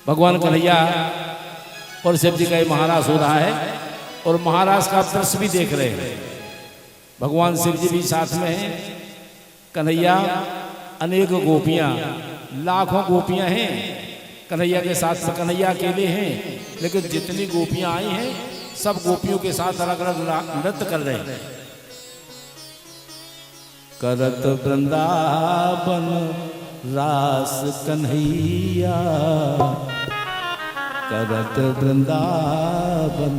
भगवान कन्हैया और शिव जी का महाराज हो रहा है और महाराज का दृश्य भी देख रहे हैं। भगवान शिव जी भी साथ में हैं, कन्हैया, अनेक गोपियां, लाखों गोपियां हैं कन्हैया के साथ। कन्हैया अकेले हैं, लेकिन जितनी गोपियां आई हैं सब गोपियों के साथ अलग अलग नृत्य कर रहे हैं। करत वृंदावन रास कन्हैया, करत वृंदावन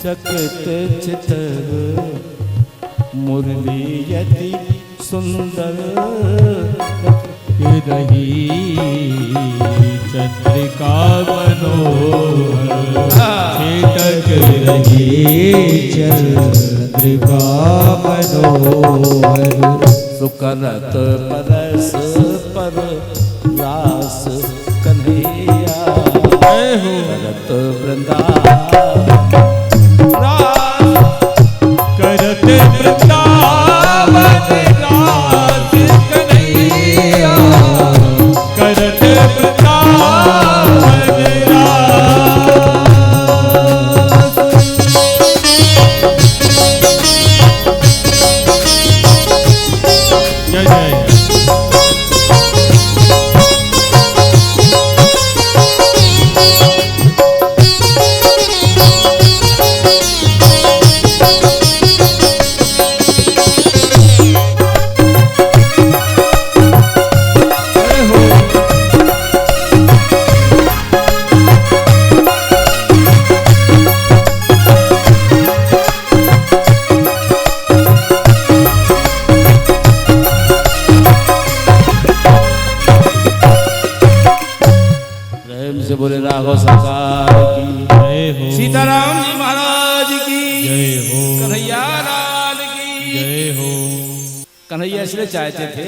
चकित चितव मुरली यति सुंदर रही चंद्रिका मनोहर, छेटक रही चंद्रिका मनोहर। सुकरत परस पर रास कन्हैया, करत वृंदावन करत वृंदावन रास कन्हैया, करत वृंदावन जय जय। बोले राघव सरकार की जय हो, सीताराम जी महाराज की जय हो, कन्हैया लाल की जय हो। कन्हैया इसलिए चाहते थे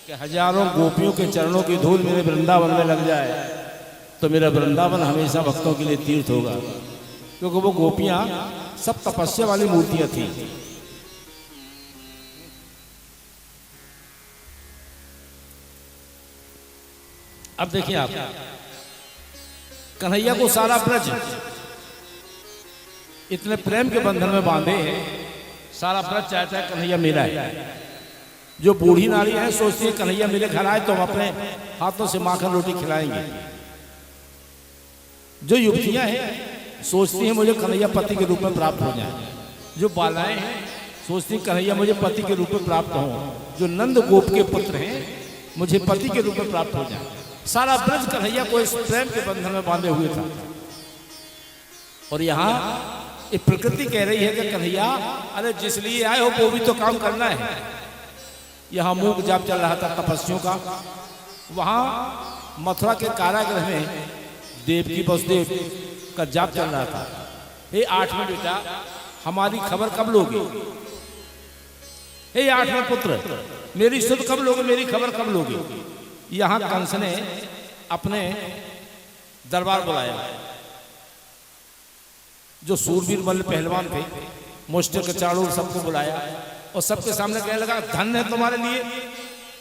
कि हजारों गोपियों के चरणों की धूल मेरे वृंदावन में लग जाए तो मेरा वृंदावन हमेशा भक्तों के लिए तीर्थ होगा, क्योंकि वो गोपियां सब तपस्या वाली मूर्तियां थी। अब देखिए आप, कन्हैया को सारा ब्रज इतने प्रेम के बंधन में बांधे हैं, सारा ब्रज चाहता है कन्हैया मेरा है। जो बूढ़ी नारी है सोचती है कन्हैया मेरे घर आए तो हम अपने हाथों से माखन रोटी खिलाएंगे। जो युवतियां हैं सोचती हैं मुझे कन्हैया पति के रूप में प्राप्त हो जाए। जो बालाएं हैं सोचती हैं कन्हैया मुझे पति के रूप में प्राप्त हो। जो नंद गोप के पुत्र हैं मुझे पति के रूप में प्राप्त हो जाए। सारा ब्रज कन्हैया को इस प्रेम के बंधन में बांधे हुए था। और यहाँ ये प्रकृति कह रही है कि कन्हैया अरे जिस लिए आए हो वो भी तो काम करना है। यहाँ मूक जाप चल रहा था तपस्वियों का। वहाँ मथुरा के कारागृह में देवकी वसुदेव का जाप चल रहा था। हे 8वें बेटा हमारी खबर कब लोगे? हे 8वें पुत्र मेरी सुध कब लोगे? मेरी खबर कब लोगे? यहाँ कंस ने अपने दरबार बुलाया। जो सूरवीर मल्ल पहलवान थे मुष्ट के चाणूर सबको बुलाया और सबके सामने कहने लगा धन है तुम्हारे लिए।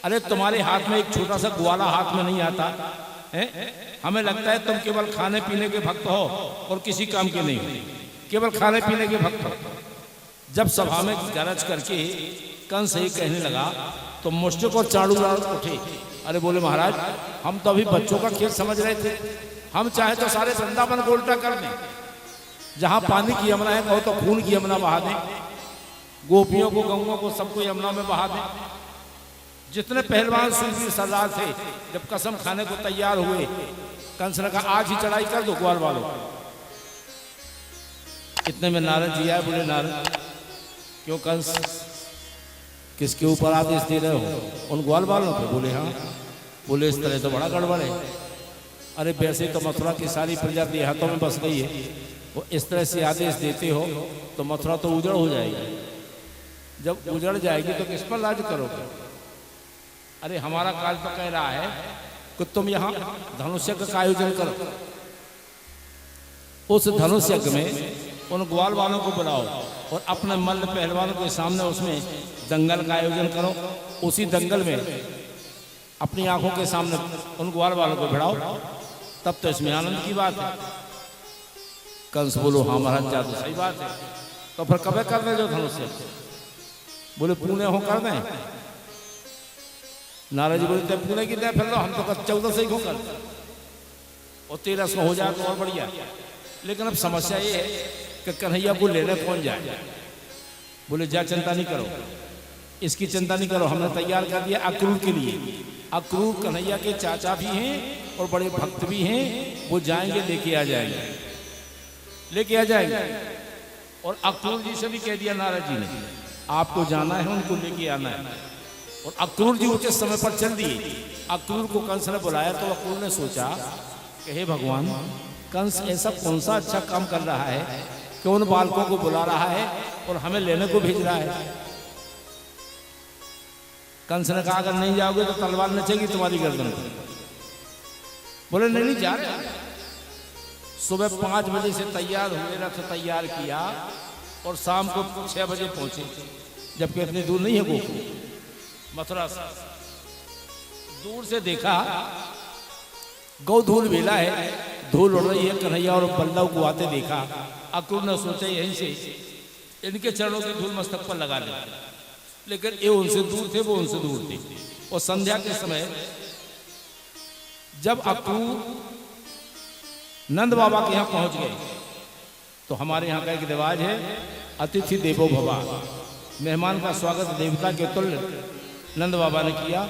अरे तुम्हारे हाथ में एक छोटा सा ग्वाला हाथ में नहीं आता है। हमें लगता है तुम केवल खाने पीने के भक्त हो और किसी काम के नहीं हो, केवल खाने पीने के भक्त हो। जब सभा में गरज करके कंस ये कहने लगा तो मुष्टिक और चाणूर उठे। अरे बोले महाराज हम तो अभी बच्चों का खेल समझ रहे थे। हम चाहे तो सारे वृंदावन को उल्टा कर दें। जहाँ पानी की यमुना है कहो तो खून की यमुना बहा दें। गोपियों को गंगों को सबको यमुना में बहा दें। जितने पहलवान सूरवीर सरदार थे जब कसम खाने को तैयार हुए कंस ने कहा आज ही चढ़ाई कर दो ग्वाल वालों। इतने में नारद जी आए, बोले नारद क्यों कंस किसके ऊपर आदेश दे रहे हो? उन ग्वाल वालों पे? बोले हाँ। बोले इस तरह तो बड़ा गड़बड़ है। अरे वैसे तो मथुरा की सारी प्रजा देहातों में बस गई है, वो इस तरह से आदेश देते हो तो मथुरा तो उजड़ हो जाएगी। जब उजड़ जाएगी तो किस पर राज करोगे? अरे हमारा काल तो कह रहा है कि तुम यहाँ धनुष यज्ञ का आयोजन करो। उस धनुष यज्ञ में उन ग्वाल वालों को बुलाओ और अपने मल्ल पहलवानों के सामने उसमें दंगल का आयोजन करो। उसी दंगल में अपनी आंखों के सामने उन ग्वाल वालों को भिड़ाओ, तब तो इसमें आनंद की बात है। कंस बोलो हाँ महाराज जा तो सही बात है, तो फिर कब कर रहे जो धनुष यज्ञ? बोले पुणे हो कर दें। नारद जी बोले पुणे की दे फिर लो, हम तो 14 से ही हो कर और 13 में हो जाए तो और बढ़िया। लेकिन अब समस्या ये है कि कन्हैया को लेने कौन जाए? बोले जा चिंता नहीं करो, इसकी चिंता नहीं करो, हमने तैयार कर दिया अक्रूर के लिए। अक्रूर कन्हैया के चाचा भी हैं और बड़े भक्त भी हैं, वो जाएंगे लेके आ जाएंगे, लेके आ जाएंगे। और अक्रूर जी से भी कह दिया नारद जी ने आपको जाना है, उनको लेके आना है। और अक्रूर जी उचित समय पर चल दिए। अक्रूर को कंस ने बुलाया तो अक्रूर ने सोचा कि हे भगवान, कंस ऐसा कौन सा अच्छा काम कर रहा है कि उन बालकों को बुला रहा है और हमें लेने को भेज रहा है। कंस ने कहा अगर नहीं जाओगे तो तलवार नचेगी तुम्हारी गर्दन पर। बोले नहीं जा रहे। सुबह 5 बजे से तैयार हुए, रथ तैयार किया और शाम को 6 बजे पहुंचे, जबकि इतनी दूर नहीं है गोकुल मथुरा से। दूर से देखा गौधूल बेला है, धूल उड़ रही है, कन्हैया और बल्लभ को आते देखा। अक्रूर ने सोचा यहीं से इनके चरणों की धूल मस्तक पर लगा ले, लेकिन ये उनसे दूर थे, वो उनसे दूर थे। और संध्या के समय जब अक्रूर नंद बाबा के यहाँ पहुंच गए तो हमारे यहाँ का एक रिवाज है अतिथि देवो भव, मेहमान का स्वागत देवता के तुल्य नंद बाबा ने किया।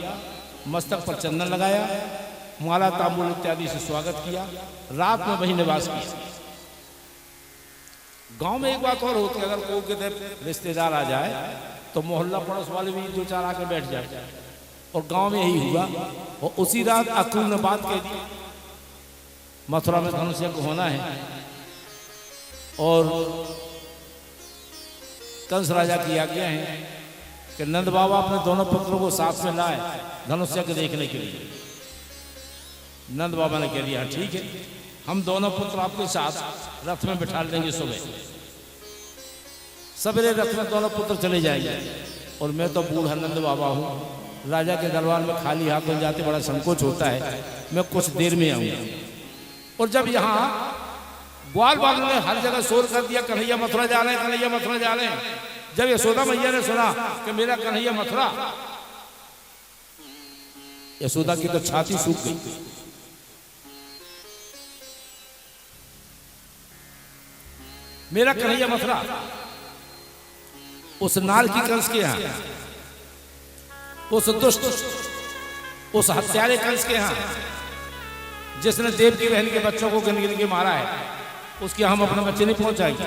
मस्तक पर चंदन लगाया, माला तांबूल इत्यादि से स्वागत किया, रात में वही निवास किया। गांव में एक बात और होती है, अगर कोई के रिश्तेदार आ जाए तो मोहल्ला पड़ोस वाले भी 2-4 आके बैठ जाए, और गांव में यही हुआ। और उसी रात अक्रूर ने बात कह दी मथुरा में धनुष यज्ञ होना है और कंस राजा की आज्ञा है कि नंद बाबा अपने दोनों पुत्रों को साथ में लाए धनुष यज्ञ देखने के लिए। नंद बाबा ने कह दिया ठीक है, हम दोनों पुत्र आपके साथ रथ में बिठा लेंगे। सुबह सवेरे रथ में दोनों पुत्र चले जाएंगे और मैं तो बूढ़ा नंद बाबा हूँ, राजा के दरबार में खाली हाथ में जाते बड़ा संकोच होता है, मैं कुछ देर में आऊंगा। और जब यहाँ ग्वाल वालों ने हर जगह शोर कर दिया कन्हैया मथुरा जा रहे हैं, कन्हैया मथुरा जा रहे हैं, जब यशोदा मैया ने सुना कि मेरा कन्हैया मथुरा, यशोदा की तो छाती सूख गई। मेरा कन्हैया मथुरा उस नाल की कंस के यहाँ, उस दुष्ट, उस हत्यारे कंस के यहाँ जिसने देव की बहन के बच्चों को गिन गिन के मारा है, उसके हम अपने बच्चे नहीं पहुंचाएंगे।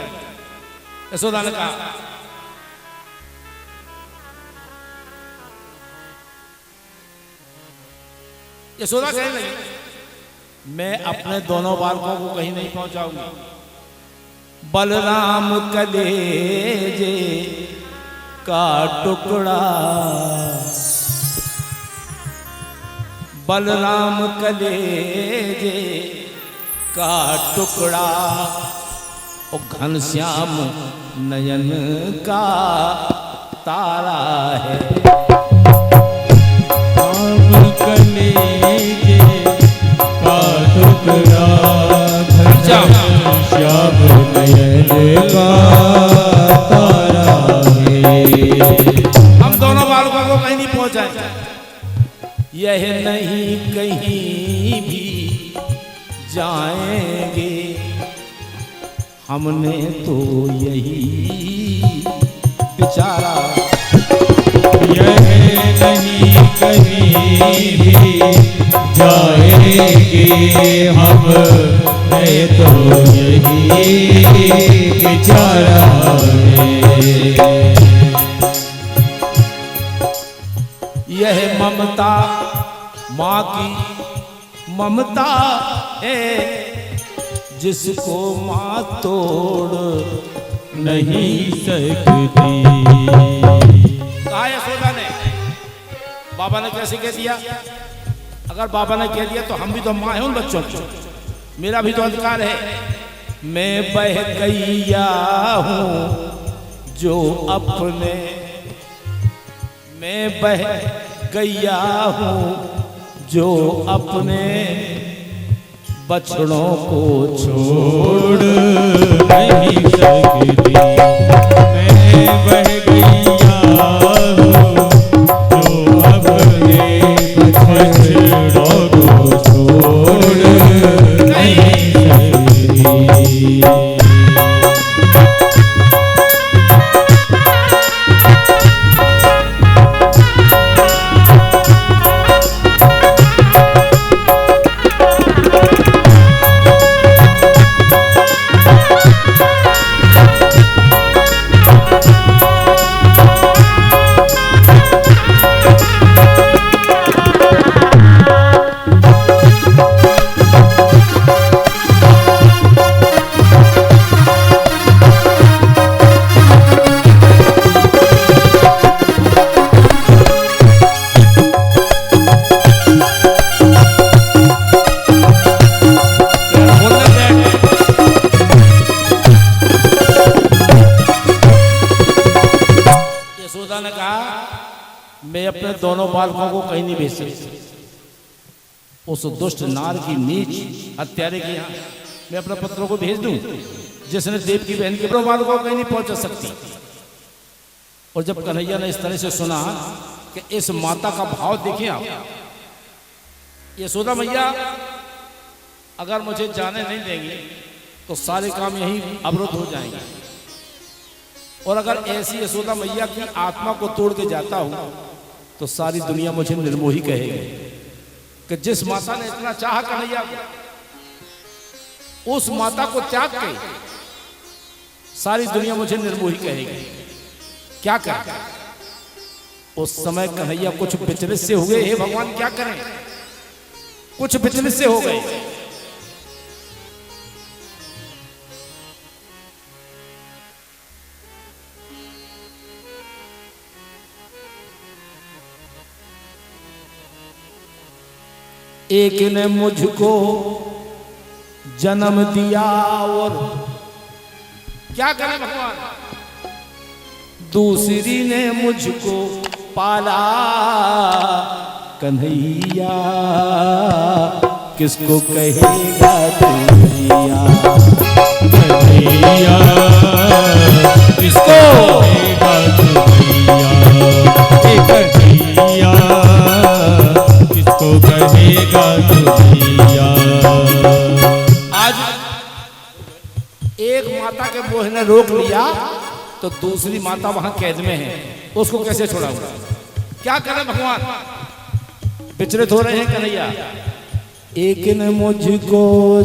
यशोदा ने कहा यशोदा कहने लगी मैं अपने दोनों बालकों को कहीं नहीं पहुंचाऊंगी। बलराम कलेजे का टुकड़ा, बलराम कलेजे का टुकड़ा, ओ घनश्याम नयन का तारा है। राम कलेजे का टुकड़ा, घनश्याम नयन का तारा है। हम दोनों बालकों को कहीं नहीं पहुंचाए, यह नहीं कहीं भी जाएंगे, हमने तो यही विचारा। यह नहीं कहीं भी जाएंगे हम, है तो यही बेचारा है। यह ममता माँ की ममता है, जिसको माँ तोड़ नहीं सकती। कहा यशोदा ने, बाबा ने कैसे कह दिया? अगर बाबा ने कह दिया तो हम भी तो माँ हैं उन बच्चों की, मेरा भी तो अधिकार है। मैं बह गैया हूँ जो अपने, मैं बह गैया हूँ जो अपने बछड़ों को छोड़ नहीं सकती। मैं बह गैया हूँ जो अपने बछड़ों को छोड़ नहीं सकती। मैं अपने दोनों बालकों को कहीं नहीं भेज सकती। उस दुष्ट नार की नीच हत्यारे के यहाँ मैं अपने पुत्रों को भेज दूं, जिसने देव की बहन के बालकों को कहीं नहीं पहुंचा सकती। और जब कन्हैया ने इस तरह से सुना कि इस माता का भाव देखिए आप, यशोदा मैया अगर मुझे जाने नहीं देंगी तो सारे काम यहीं अवरुद्ध हो जाएंगे, और अगर ऐसी यशोदा मैया की आत्मा को तोड़ के जाता हूं तो सारी दुनिया मुझे निर्मोही कहेगी कि जिस माता ने इतना चाहा कन्हैया उस माता को त्याग के सारी दुनिया मुझे निर्मोही कहेगी। क्या करें? उस समय कन्हैया कुछ विचलित से हुए, हे भगवान क्या करें, कुछ विचलित से हो गए। एक ने मुझको जन्म दिया और क्या करें भगवान, दूसरी ने मुझको पाला। कन्हैया किसको कहेगा दुनिया, कन्हैया किसको कहेगा दुनिया, कन्हैया किसको कहेगा दुनिया। आज एक माता के मोह ने रोक लिया तो दूसरी माता वहां कैद में है, उसको कैसे छोड़ाऊंगा? क्या करें भगवान, विचलित हो रहे हैं कन्हैया। एक ने मुझको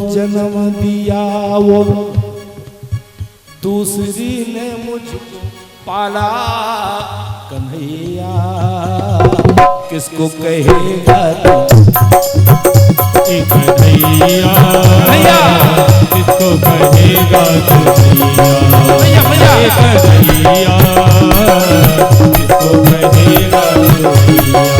जन्म दिया वो दूसरी ने मुझको पाला। कन्हैया किसको कहेगा कन्हैया किसको कहेगा दुनिया, कन्हैया किसको कहेगा दुनिया।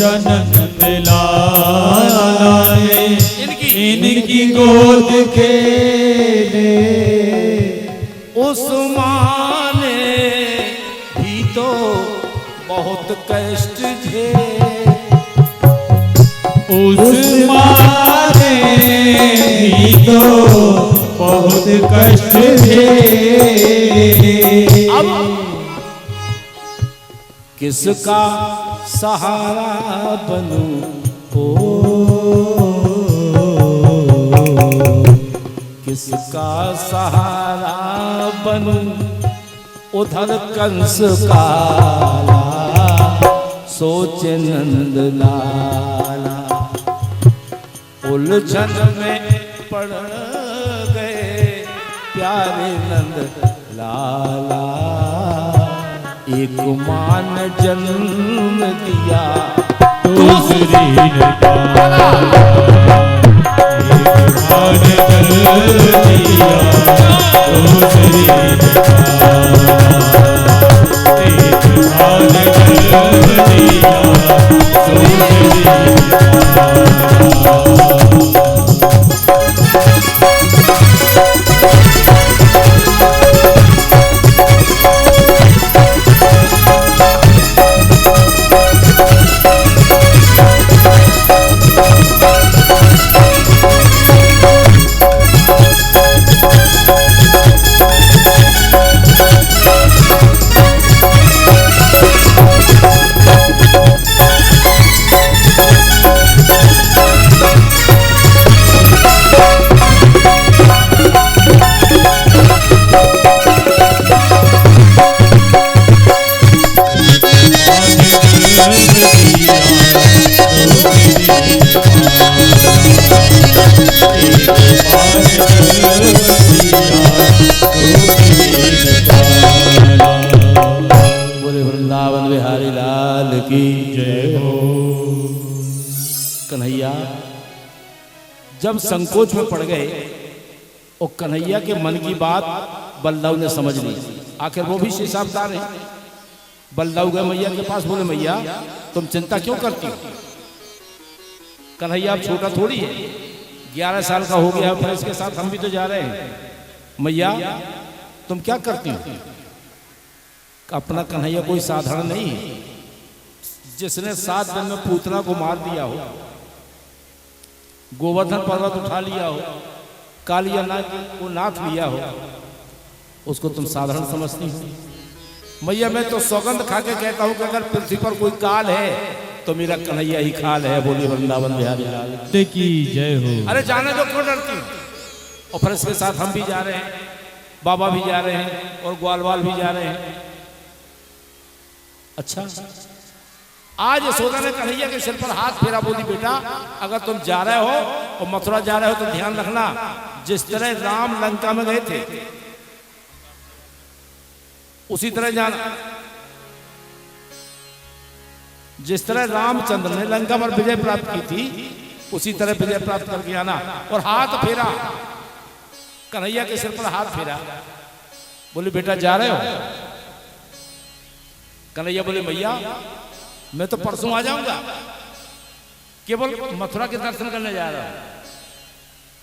लोचन लाए इनकी गोद खेले उस्मान भी तो बहुत कष्ट झेले उस्मान भी तो बहुत कष्ट झेले अब किसका सहारा बनूं ओ किसका सहारा बनूं उधर कंस काला सोचे नंद लाला उलझन में पड़ गए प्यारे नंद लाला एक मां ने जन्म दिया दूसरी ने पाला एक मां ने जन्म दिया दूसरी ने पाला एक मां ने जन्म दिया दूसरी ने पाला कन्हैया जब संकोच में पड़ गए और कन्हैया के मन की बात बलदाऊ ने समझ ली। आखिर वो भी हिसाबदार है। बलदाऊ गए मैया के पास, बोले मैया तुम चिंता क्यों करती हो? कन्हैया अब छोटा थोड़ी है, 11 साल का हो गया, फिर इसके साथ हम भी तो जा रहे हैं। मैया तुम क्या करती हो? अपना कन्हैया कोई साधारण नहीं है, जिसने 7 दिन में पूतना को मार दिया हो, गोवर्धन पर्वत उठा लिया हो, कालिया नाग को नाथ लिया हो, उसको तुम साधारण समझती हो? मैया मैं तो सौगंध खा के कहता हूं कि अगर पृथ्वी पर कोई काल है तो मेरा कन्हैया ही काल है। बोली वृंदावन बिहारी लाल की जय हो। अरे जाने दो, क्यों डरती हो? और फिर इसके साथ हम भी जा रहे हैं, बाबा भी जा रहे हैं और ग्वालवाल भी जा रहे हैं। अच्छा, आज यशोदा ने कन्हैया के सिर पर हाथ फेरा, बोली बेटा अगर तुम जा रहे हो और मथुरा जा रहे हो तो ध्यान रखना, जिस तरह राम लंका में गए थे उसी तरह जाना। जिस तरह रामचंद्र ने लंका पर विजय प्राप्त की थी उसी तरह विजय प्राप्त करके आना। और हाथ फेरा, कन्हैया के सिर पर हाथ फेरा, बोले बेटा जा रहे हो? कन्हैया बोले मैया मैं तो परसों आ जाऊंगा, केवल मथुरा के दर्शन करने जा रहा हूं।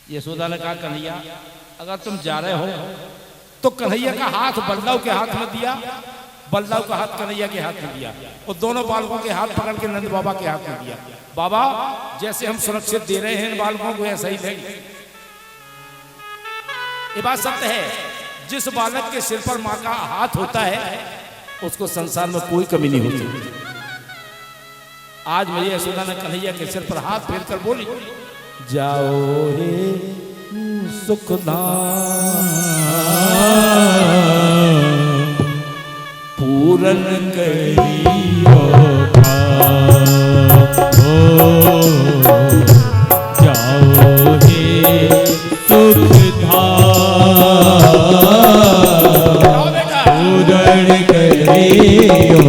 यशोदा ने कहा कन्हैया अगर तुम जा रहे हो तो कन्हैया का हाथ बलदाऊ के हाथ में दिया, बलदाऊ का हाथ कन्हैया के हाथ में दिया और दोनों बालकों के हाथ पकड़ के नंद बाबा के हाथ में दिया। बाबा जैसे हम सुरक्षित दे रहे हैं इन बालकों को ऐसा ही देंगे। ये बात सत्य है, जिस बालक के सिर पर मां का हाथ होता है उसको संसार में कोई कमी नहीं होती। आज मेरी यशोदा ने कन्हैया के सिर पर हाथ फेर कर बोली जाओ रे सुखधाम पूरन करियो जाओ हे सुखधाम पूरन करियो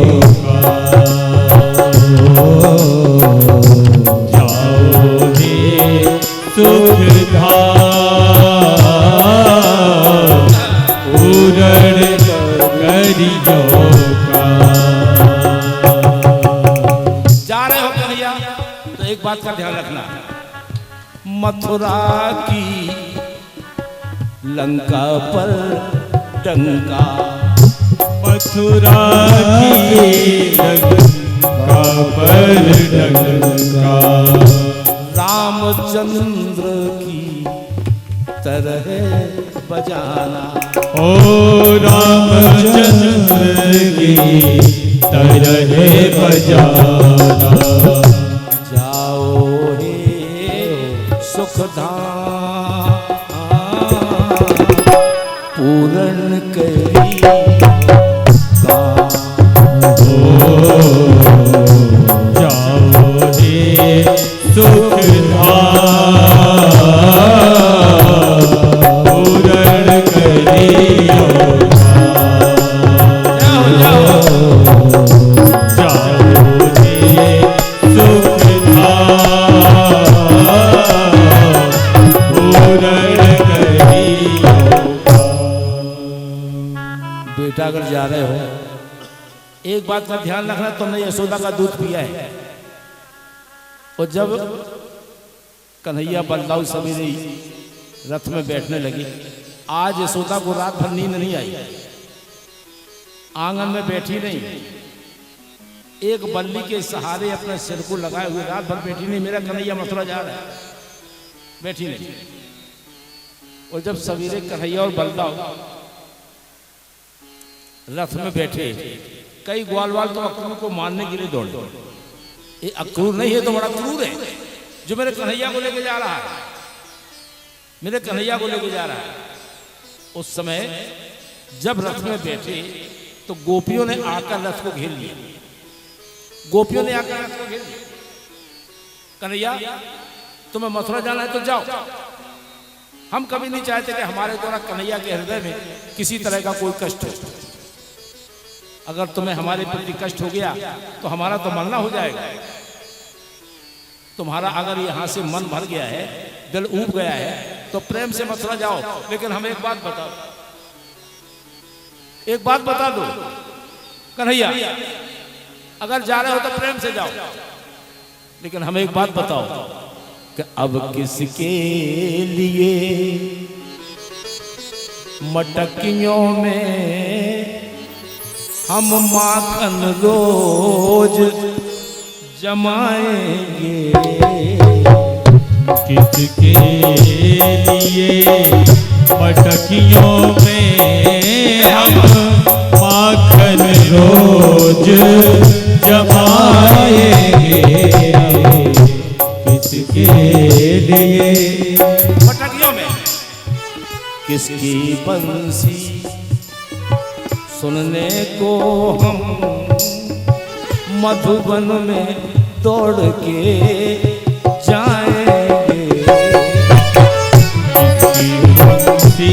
जाओ हे सुखधाम पूरन करियो तो एक बात का ध्यान रखना, मथुरा की लंका पर डंका, मथुरा की लंका पर डंका, रामचंद्र की तरह बजाना, ओ रामचंद्र की तरह बजाना, जाओ हे सुखधाम पूर्ण करी काम। जाओ हे सुखधाम पूर्ण करियो बेटा अगर जा रहे हो, एक बात का ध्यान रखना, तुमने यशोदा का दूध पिया है। और जब कन्हैया बलदाऊ सवेरे रथ में बैठने लगी, आज यशोदा को रात भर नींद नहीं आई, आंगन में बैठी नहीं, एक बल्ली के सहारे अपने सिर को लगाए हुए रात भर बैठी नहीं, मेरा कन्हैया मथुरा जा रहा है, बैठी नहीं। और जब सवेरे कन्हैया और बलदाऊ रथ में बैठे, कई ग्वालवाल तो अक्रूर को मारने के लिए दौड़े। ये अक्रूर नहीं है तो बड़ा क्रूर है, जो मेरे कन्हैया को लेके जा रहा है, मेरे कन्हैया को लेके जा रहा है। उस समय जब रथ में बैठे तो गोपियों ने आकर रथ को घेर लिया, गोपियों ने आकर रथ को घेर लिया। कन्हैया तुम्हें मथुरा जाना है तो जाओ, हम कभी नहीं चाहते कि हमारे द्वारा कन्हैया के हृदय में किसी तरह का कोई कष्ट हो। अगर तुम्हें हमारे प्रति कष्ट हो गया तो हमारा तो मरना हो जाएगा। तुम्हारा अगर यहाँ से मन भर गया है, दिल ऊब गया है, तो प्रेम से मथुरा जाओ। लेकिन हमें एक बात बताओ, एक बात बता दो कन्हैया, अगर जा रहे हो तो प्रेम से जाओ, लेकिन हमें एक बात बताओ कि अब किसके लिए मटकियों में हम माखन रोज जमाएंगे, किसके लिए मटकियों में हम माखन रोज जमाएंगे, किसके लिए मटकियों में किसकी बंसी सुनने को हम मधुबन में दौड़ के जाएंगे, किसकी बंसी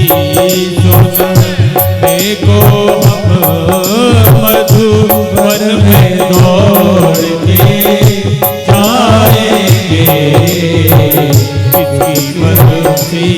सुनने को हम मधुबन में दौड़ के जाएंगे, किसकी बंसी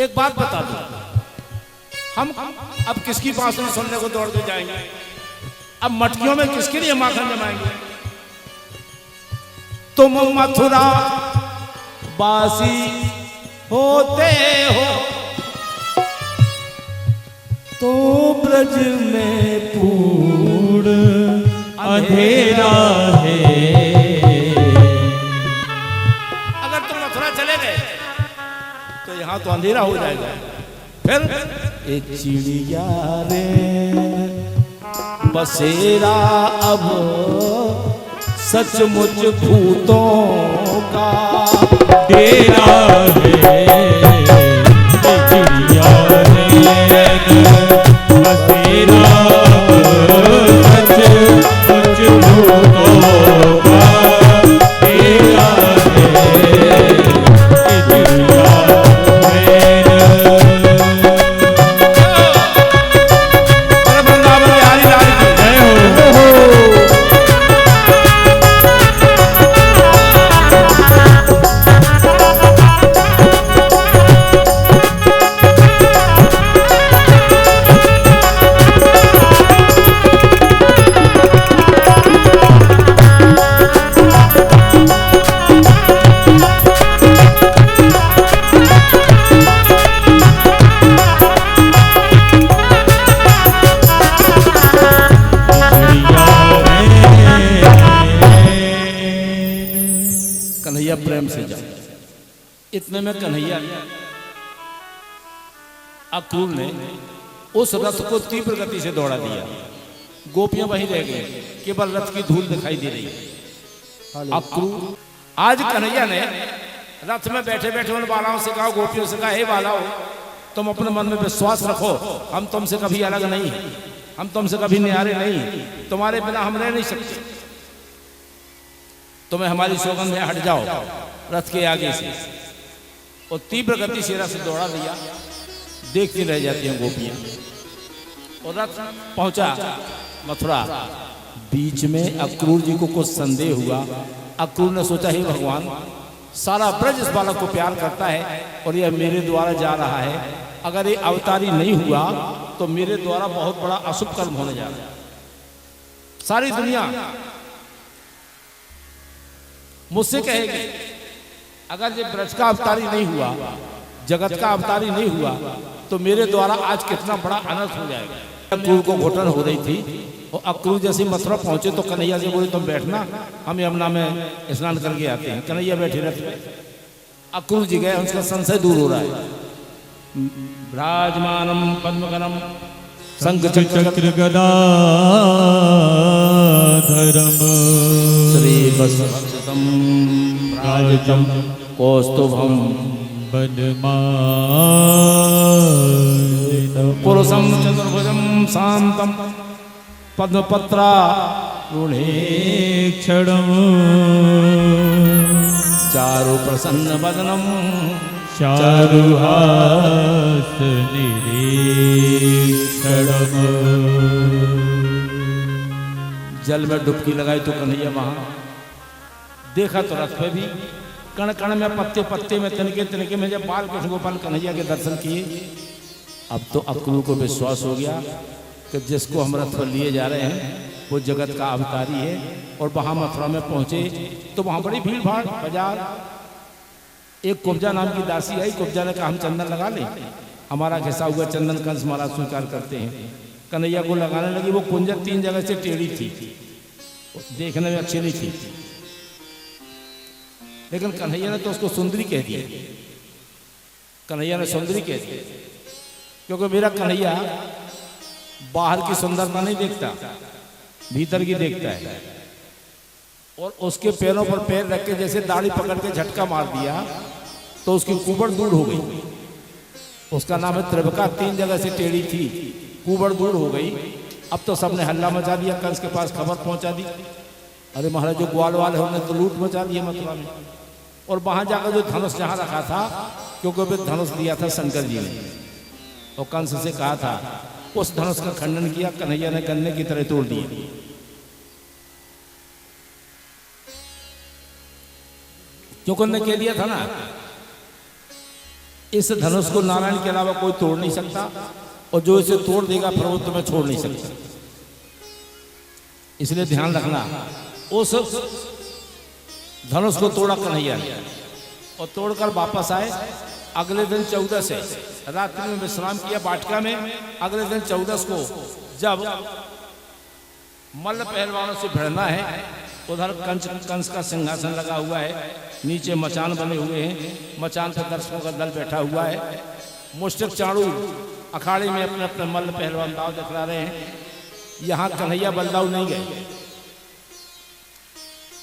एक बात बता दो, हम अब किसकी बांसुरी सुनने को दौड़ के जाएंगे? अब मटकियों में किसके लिए माखन जमाएंगे? तुम मथुरा बासी होते हो तो ब्रज में पूर्ण अंधेरा है, अगर तुम मथुरा चले गए तो यहाँ तो अंधेरा हो जाएगा। फिर एक चिड़िया रे बसेरा अब सचमुच भूतों का तेरा है चिड़िया से जाओ। इतने में कन्हैया अक्रूर ने उस रथ को तीव्र गति से दौड़ा दिया। गोपियां वहीं रह गई, केवल रथ की धूल दिखाई दे रही है। अक्रूर आज कन्हैया ने रथ में बैठे बैठे उन बालाओं से कहा, गोपियों से कहा, हे बालाओ, तुम अपने मन में विश्वास रखो, हम तुमसे कभी अलग नहीं, हम तुमसे कभी न्यारे नहीं, तुम्हारे बिना हम रह नहीं सकते, तुम्हें हमारी सौगंध है, हट जाओ रथ के आगे से। और तीव्र गति से रथ दौड़ा दिया। देखती रह जाती हैं गोपियां। और रथ पहुंचा मथुरा। बीच में अक्रूर जी को कुछ संदेह हुआ। अक्रूर ने सोचा, हे भगवान, सारा ब्रज इस बालक को प्यार करता है और यह मेरे द्वारा जा रहा है, अगर ये अवतारी नहीं हुआ तो मेरे द्वारा बहुत बड़ा अशुभ कर्म होने जा रहा है। सारी दुनिया मुझसे कहेगी, अगर ये ब्रज का अवतारी नहीं हुआ, जगत का अवतारी नहीं हुआ, तो मेरे द्वारा आज कितना बड़ा अनर्थ हो जाएगा। अक्रूर को घुटन हो रही थी और अक्रूर जैसे मथुरा पहुंचे तो कन्हैया से बोले, तुम बैठना, हम यमुना में स्नान करके आते हैं। कन्हैया बैठे रहते, अक्रूर जी गए, उनका संशय दूर हो रहा है। विराजमानम पद्मगणम शंख चक्र गदाधरम श्री वत्सम राजतम कौस्तुभम वनमालिनम पुरुषम चतुर्भुजम शांतम पद्मपत्रा रुणेक्षणम चारु प्रसन्न वदनम चारुहास निरीक्षणम। जल में डुबकी लगाई तो कन्हैया वहां देखा तो रथ पे भी कण कण में, पत्ते पत्ते में, तिनके तिनके में जब बाल कृष्ण गोपाल कन्हैया के दर्शन किए, अब तो अक्रूर को विश्वास हो गया कि जिसको हम रथ पर लिए जा रहे हैं वो जगत का अवतारी है। और वहां मथुरा में पहुंचे तो वहां बड़ी भीड़ भाड़, बाजार। एक कुब्जा नाम की दासी आई। कुब्जा ने कहा, हम चंदन लगा लें, हमारा घिसा हुआ चंदन कंस महाराज स्वीकार करते हैं। कन्हैया को लगाने लगी। वो कुंजर 3 जगह से टेढ़ी थी, देखने में अच्छी नहीं थी, लेकिन कन्हैया ने तो उसको सुंदरी कह दिया। कन्हैया ने सुंदरी कह दिया, क्योंकि मेरा कन्हैया बाहर की सुंदरता नहीं देखता, भीतर की देखता है। और उसके पैरों पर पैर रख के जैसे दाढ़ी पकड़ के झटका मार दिया तो उसकी कुबड़ दूर हो गई। उसका नाम है त्रिभका। 3 जगह से टेढ़ी थी, कुबड़ दूर हो गई। अब तो सबने हल्ला मचा दिया, कंस के पास खबर पहुंचा दी, अरे महाराज जो ग्वाल वाले उन्होंने तो लूट मचा दिया मथुरा में। और वहां जाकर जो धनुष जहां रखा था, क्योंकि वे धनुष दिया था शंकर जी ने, और कंस से कहा था, उस धनुष का खंडन किया। कन्हैया ने गन्ने की तरह तोड़ दिए। क्योंकि उन्होंने कह दिया था ना, इस धनुष को नारायण के अलावा कोई तोड़ नहीं सकता, और जो इसे तोड़ देगा फिर वो तुम्हें छोड़ नहीं सकता। इसलिए ध्यान रखना। उस धनुष को तोड़ा कन्हैया ने और तोड़कर वापस आए। अगले दिन 14 से रात्रि में विश्राम किया वाटिका में। अगले दिन 14 को जब मल्ल पहलवानों से भिड़ना है, उधर कंस का सिंहासन लगा हुआ है, नीचे मचान बने हुए हैं, मचान पर दर्शकों का दल बैठा हुआ है। मुष्टिक चाणूर अखाड़े में अपने अपने मल्ल पहलवान दाव दिखला रहे हैं। यहाँ कन्हैया बलदाऊ नहीं गए,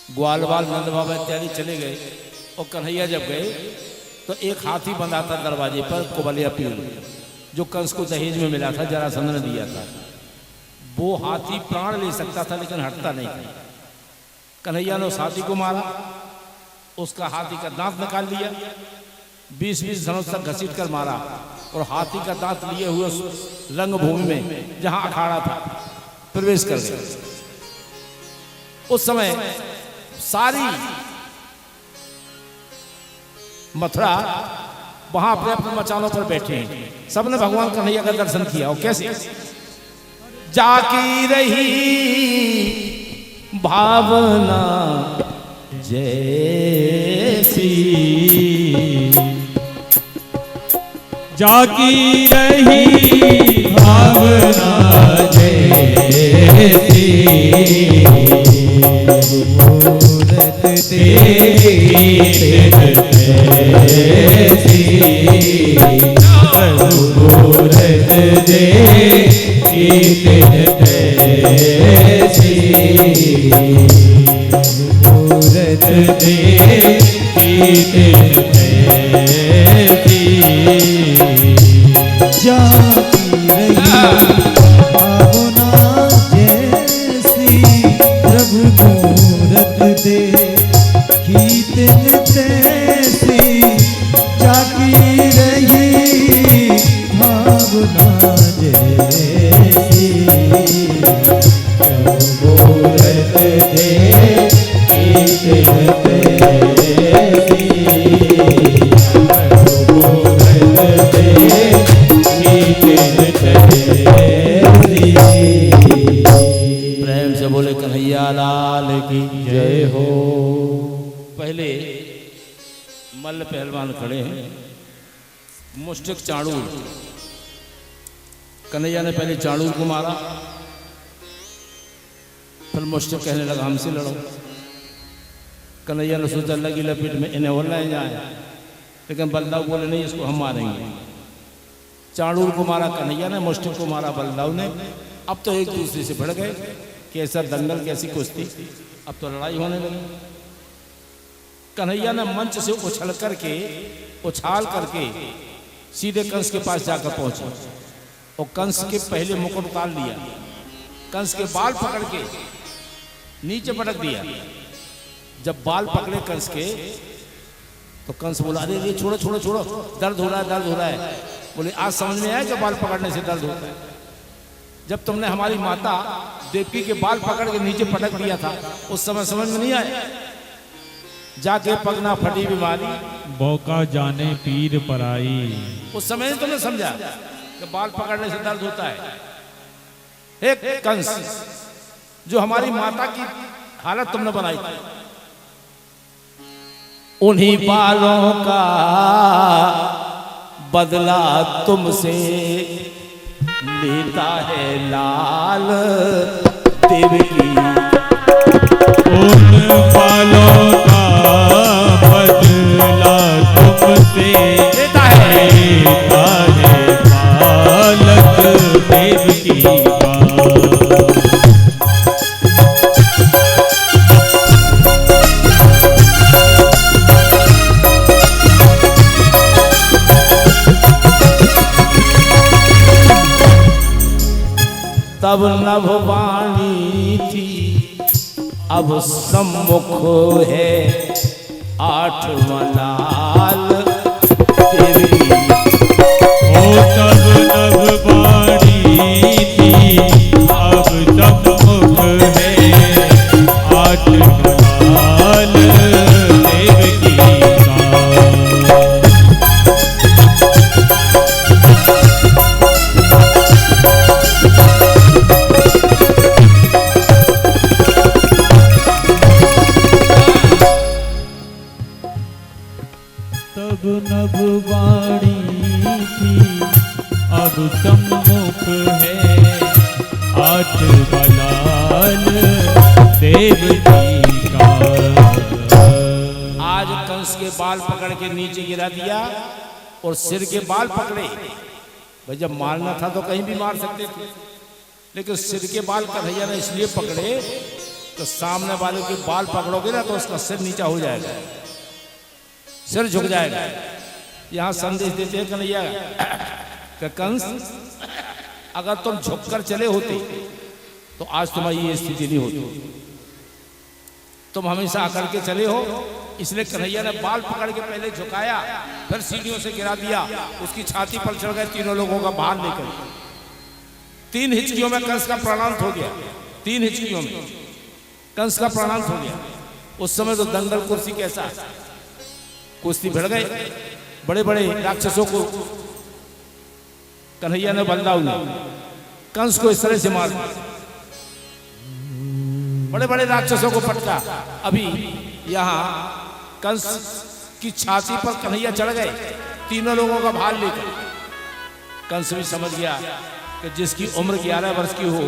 ग्वाल बाल नंद बाबा इत्यादि चले गए। और कन्हैया जब गए तो एक हाथी बंधा था दरवाजे पर, कुबलिया पीर, जो कंस को दहेज में मिला था, जरासंध ने दिया था। वो हाथी प्राण ले सकता था लेकिन हटता नहीं था। कन्हैया ने उस हाथी को मारा, उसका हाथी का दांत निकाल लिया, 20-20 धनुष तक घसीट कर मारा, और हाथी का दांत लिए हुए उस रंगभूमि में जहां अखाड़ा था प्रवेश कर गए। उस समय सारी मथुरा वहां अपने अपने मचानों पर बैठे हैं। सबने भगवान कन्हैया का दर्शन किया। और कैसे जाकी रही भावना जैसी जाकी रही भावना जैसी मूरत देखी ऐसी मूरत देखी ऐसी मूरत देखी जाती रही भावना जैसी प्रभु मूरत देखी तिन तैसी जाती रही भावना जैसी प्रभु मूरत देखी तिन तैसी प्रभु मूरत प्रेम से बोले कन्हैया लाल की जय हो। पहले मल्ल पहलवान खड़े हैं, मुष्टिक चाणूर। कन्हैया ने पहले चाणूर को मारा, फिर मुष्टिक कहने लगा हमसे लड़ो। कन्हैया ने सोचा लगी लपेट में इन्हें और लाए जाए, लेकिन बलदाऊ बोले नहीं, इसको हम मारेंगे। चाणूर को मारा कन्हैया ने, मुष्टिक को मारा बलदाऊ ने। अब तो एक दूसरे से भिड़ गए, कैसा दंगल कैसी कुश्ती, अब तो लड़ाई होने लगी। कन्हैया ने मंच से उछाल करके सीधे कंस के पास जाकर पहुंचे और कंस के पहले मुकुट उतार लिया, कंस के बाल पकड़ के नीचे पटक दिया। जब बाल पकड़े कंस के तो कंस बोला अरे ये छोड़ो छोड़ो छोड़ो, दर्द हो रहा है दर्द हो रहा है। बोले आज समझ में आया कि बाल पकड़ने से दर्द होता है। जब तुमने हमारी माता देवकी के बाल पकड़ के नीचे पटक दिया था उस समय समझ में नहीं आया। जाके पगना फटी बीमारी मौका जाने पीर पराई। उस समय नहीं तुमने समझा कि बाल पकड़ने से दर्द होता है। एक कंस जो हमारी माता की हालत तुमने बनाई थी, उन्हीं बालों का बदला तुमसे लेता है लाल देवकी। उन बालों का बदला तुमसे लेता है बालक देवकी का। तब नभवाणी थी अब सम्मुख है आठवां लाल देवकी। ओ तब नभवाणी थी अब सम्मुख है आठवां लाल देवकी का। तब नभवाणी थी अब सम्मुख है आठ बलाल देवकी का। आज कंस के बाल पकड़ के नीचे गिरा दिया और सिर के बाल पकड़े। भाई जब मारना था तो कहीं भी मार सकते थे, लेकिन सिर के बाल कन्हैया ने इसलिए पकड़े तो सामने वाले के बाल पकड़ोगे ना तो उसका सिर नीचा हो जाएगा, सिर झुक जाएगा। यहाँ संदेश देते हैं कन्हैया कि कंस अगर तुम झुककर चले होते तो आज तुम्हारी ये स्थिति नहीं होती। तुम हमेशा आकर के चले हो, इसलिए कन्हैया ने बाल पकड़ के पहले झुकाया, फिर सीढ़ियों से गिरा दिया, उसकी छाती पर चढ़ गए तीनों लोगों का भार लेकर। 3 हिचकियों में कंस का प्राणांत हो गया, 3 हिचकियों में कंस का प्राणांत हो गया। उस समय तो दंगल कुर्सी कैसा, कुश्ती भिड़ गए। बड़े बड़े राक्षसों को कन्हैया ने बलदाऊ ने कंस को इस तरह से मार दिया, बड़े बड़े राक्षसों को पटका। अभी यहाँ कंस की छाती पर कन्हैया चढ़ गए तीनों लोगों का भार लेकर। कंस भी समझ गया कि जिसकी उम्र 11 वर्ष की हो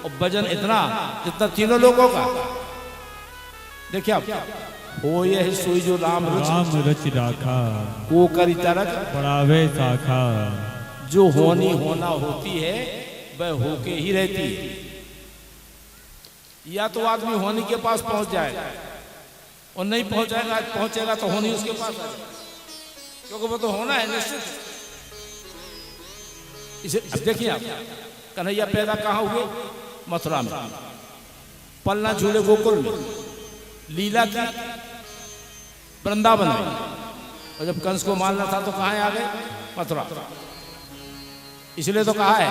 और वजन इतना जितना तीनों लोगों का। देखिए आप, हो यह सोई जो राम राम रच राखा को करी तरक, बढ़ावे शाखा। जो होनी होना होती है वह होके ही रहती है। या तो आदमी होनी के पास पहुंच जाएगा और नहीं पहुंचेगा, पहुंचेगा तो होनी उसके पास आ जाएगा, क्योंकि वो तो होना है निश्चित। इसे अब देखिए आप, कन्हैया पैदा कहाँ हुए? मथुरा में। पलना झूले गोकुल में, लीला की वृंदावन में, और जब कंस को मारना था तो कहाँ आ गए? मथुरा। इसलिए तो कहा है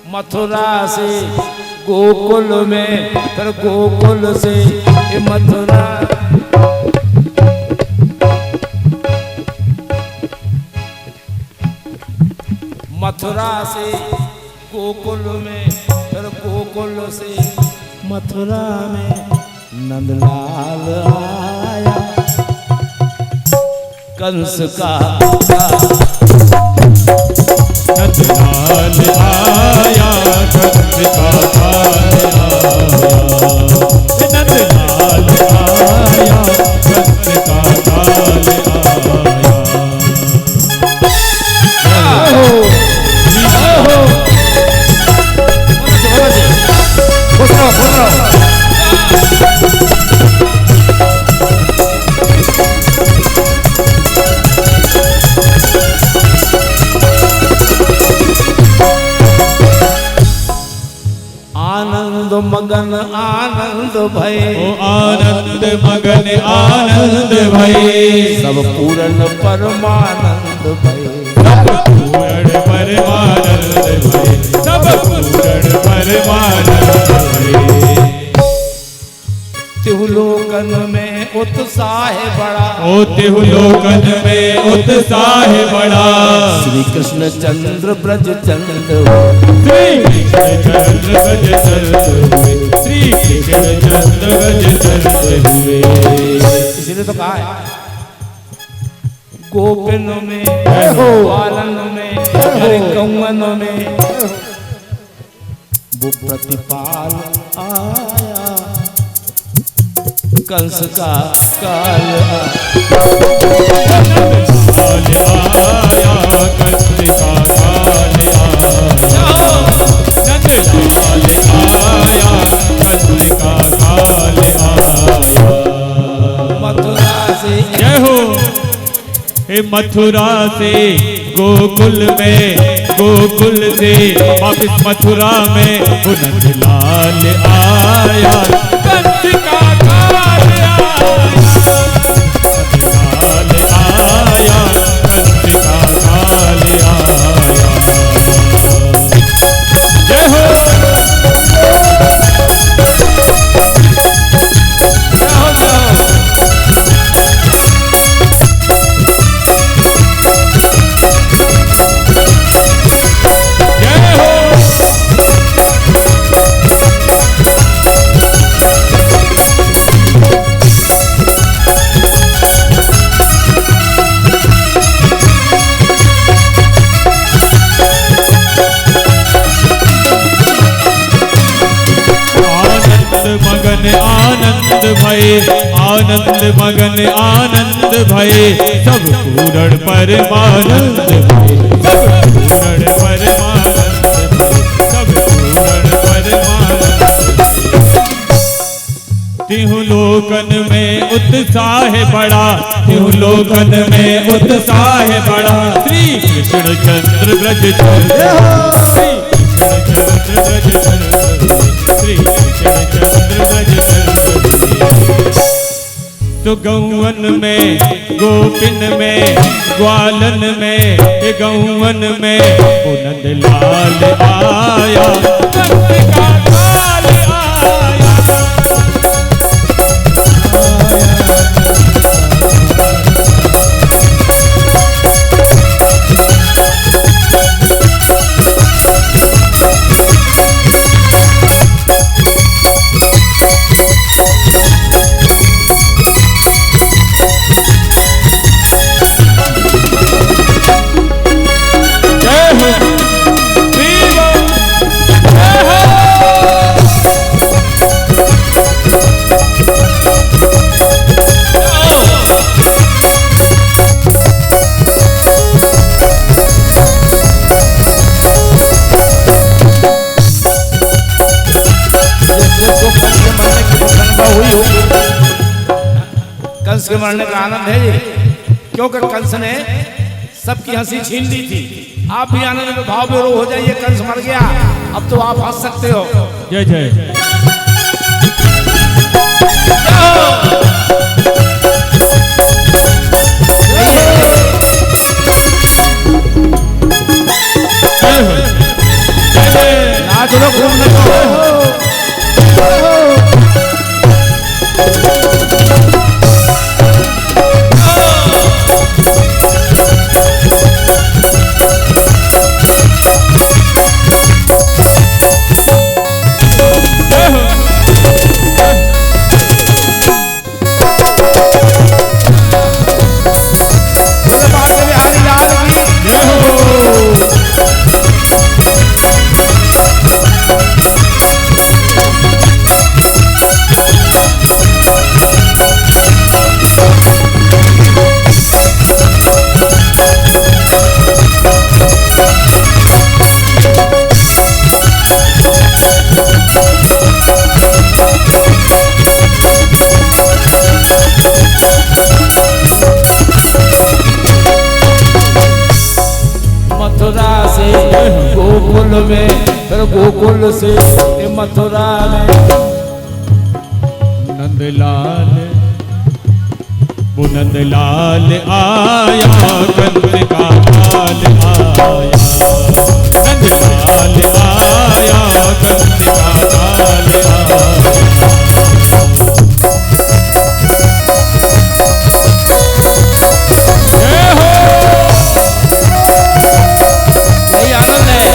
मथुरा से गोकुल में, फिर गोकुल से मथुरा। मथुरा से गोकुल में, फिर गोकुल से मथुरा में नंदलाल आया कंस का। नंदलाल आया कंस का काल आया। नंदलाल आया कंस का काल आया। आनंद मगन आनंद भय, ओ आनंद मगन आनंद भय। सब पूर्ण परमानंद भय। सब पूर्ण परमानंद भय। सब पूर्ण परमानंद भय। तिहुलोकन में उत्साह बड़ा, ओ तिहुलोकन में उत्साह बड़ा। श्री कृष्ण चंद्र ब्रज चंद्र श्री कृष्ण चंद्र ब्रज चंद्र हुए। श्री कृष्ण चंद्र ब्रज चंद्र हुए। इसीलिए तो कहा है गोपिन में, बालन में, अरे कौवन में वो प्रतिपाल आया कंस का काल आया। आया कंस का काल आया। नंदलाल आया कंस का काल आया। मथुरा से जय हो। हे मथुरा से गोकुल में, गोकुल से वापिस मथुरा में वो नंदलाल आया कंस का काल आया। नंदलाल आया कंस का काल आया। जय हो। आनंद भय, आनंद मगन आनंद भय। सब पूर्ण परमानंद भय। सब पूर्ण परमानंद भय। सब पूर्ण परमानंद भय। तिहुलोकन में उत्साह बड़ा। तिहुलोकन में उत्साह बड़ा। श्री कृष्ण चंद्र ब्रज चंद्र। श्री कृष्ण चंद्र ब्रज चंद्र। श्री कृष्ण चंद्र ब्रज चंद्र। तो गौवन में, गोपिन में, ग्वालन में, गौवन में वो नंदलाल आया कंस का काल आया। के मरने का आनंद है ये, क्योंकि कंस ने सबकी हंसी छीन ली थी। आप भी आनंद में भाव विरोध हो जाइए, कंस मर गया, अब तो आप हंस सकते हो। जय जय। नाच लो, घूम लो। फिर गोकुल से मथुरा में नंदलाल वो नंदलाल आया, कंस का लाल आया, नंदलाल आया, कंस का लाल आया। यही आनंद है।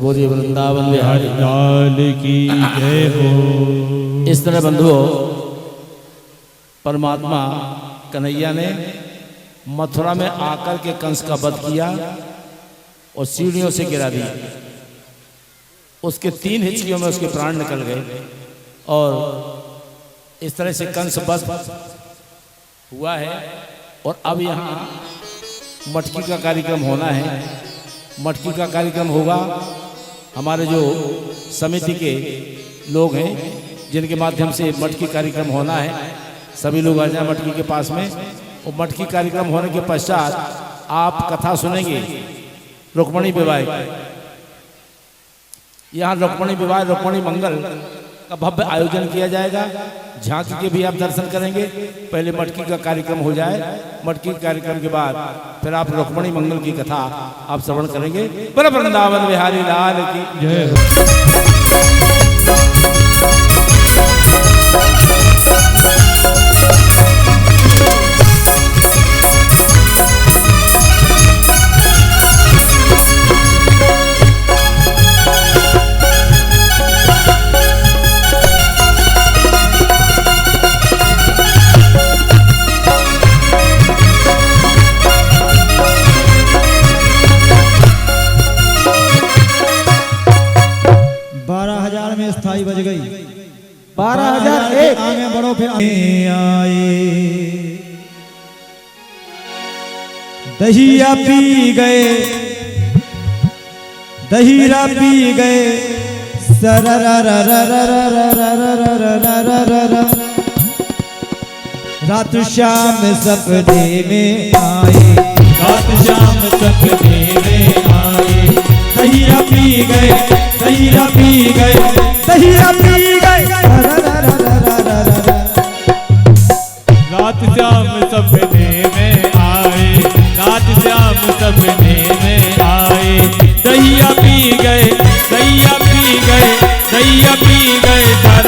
बोलिए वृंदावन बिहारी लाल की जय हो। इस तरह बंधुओं, परमात्मा कन्हैया ने मथुरा में आकर के कंस का वध किया और सीढ़ियों से गिरा दिया। उसके 3 हिचकियों में उसके प्राण निकल गए और इस तरह से कंस वध हुआ है। और अब यहाँ मटकी का कार्यक्रम होना है। मटकी का कार्यक्रम होगा, हमारे जो समिति के लोग हैं जिनके माध्यम से मटकी कार्यक्रम होना है, सभी लोग आ जाए मटकी के पास में। और मटकी कार्यक्रम होने के पश्चात आप कथा सुनेंगे रुक्मणी विवाह। यहाँ रुक्मणी विवाह, रुक्मणी मंगल का भव्य आयोजन किया जाएगा। झांकी के भी आप दर्शन करेंगे। पहले मटकी का कार्यक्रम हो जाए, मटकी कार्यक्रम के बाद फिर आप रुक्मणी मंगल की कथा आप श्रवण करेंगे। बोलो वृंदावन बिहारी लाल की जय हो। स्थाई बज गई 12,001 आगे बढ़ो फिर आए। दहिया पी गए, दहीरा पी गए, रात शाम सपने में आए, रात शाम सपने में आए। दहीरा पी गए, दहीरा पी गए, दहीरा पी गए, रात शाम सपने में आए, रात शाम सपने में आए। दहिया पी गए, दहिया पी गए, दहिया पी गए।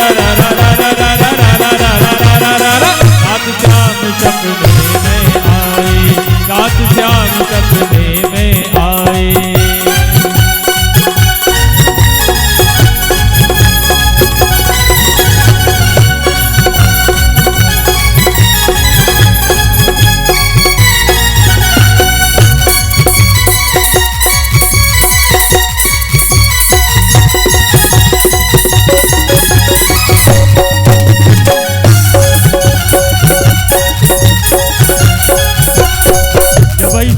रात श्याम सपने में आए, रात श्याम सपने में आए।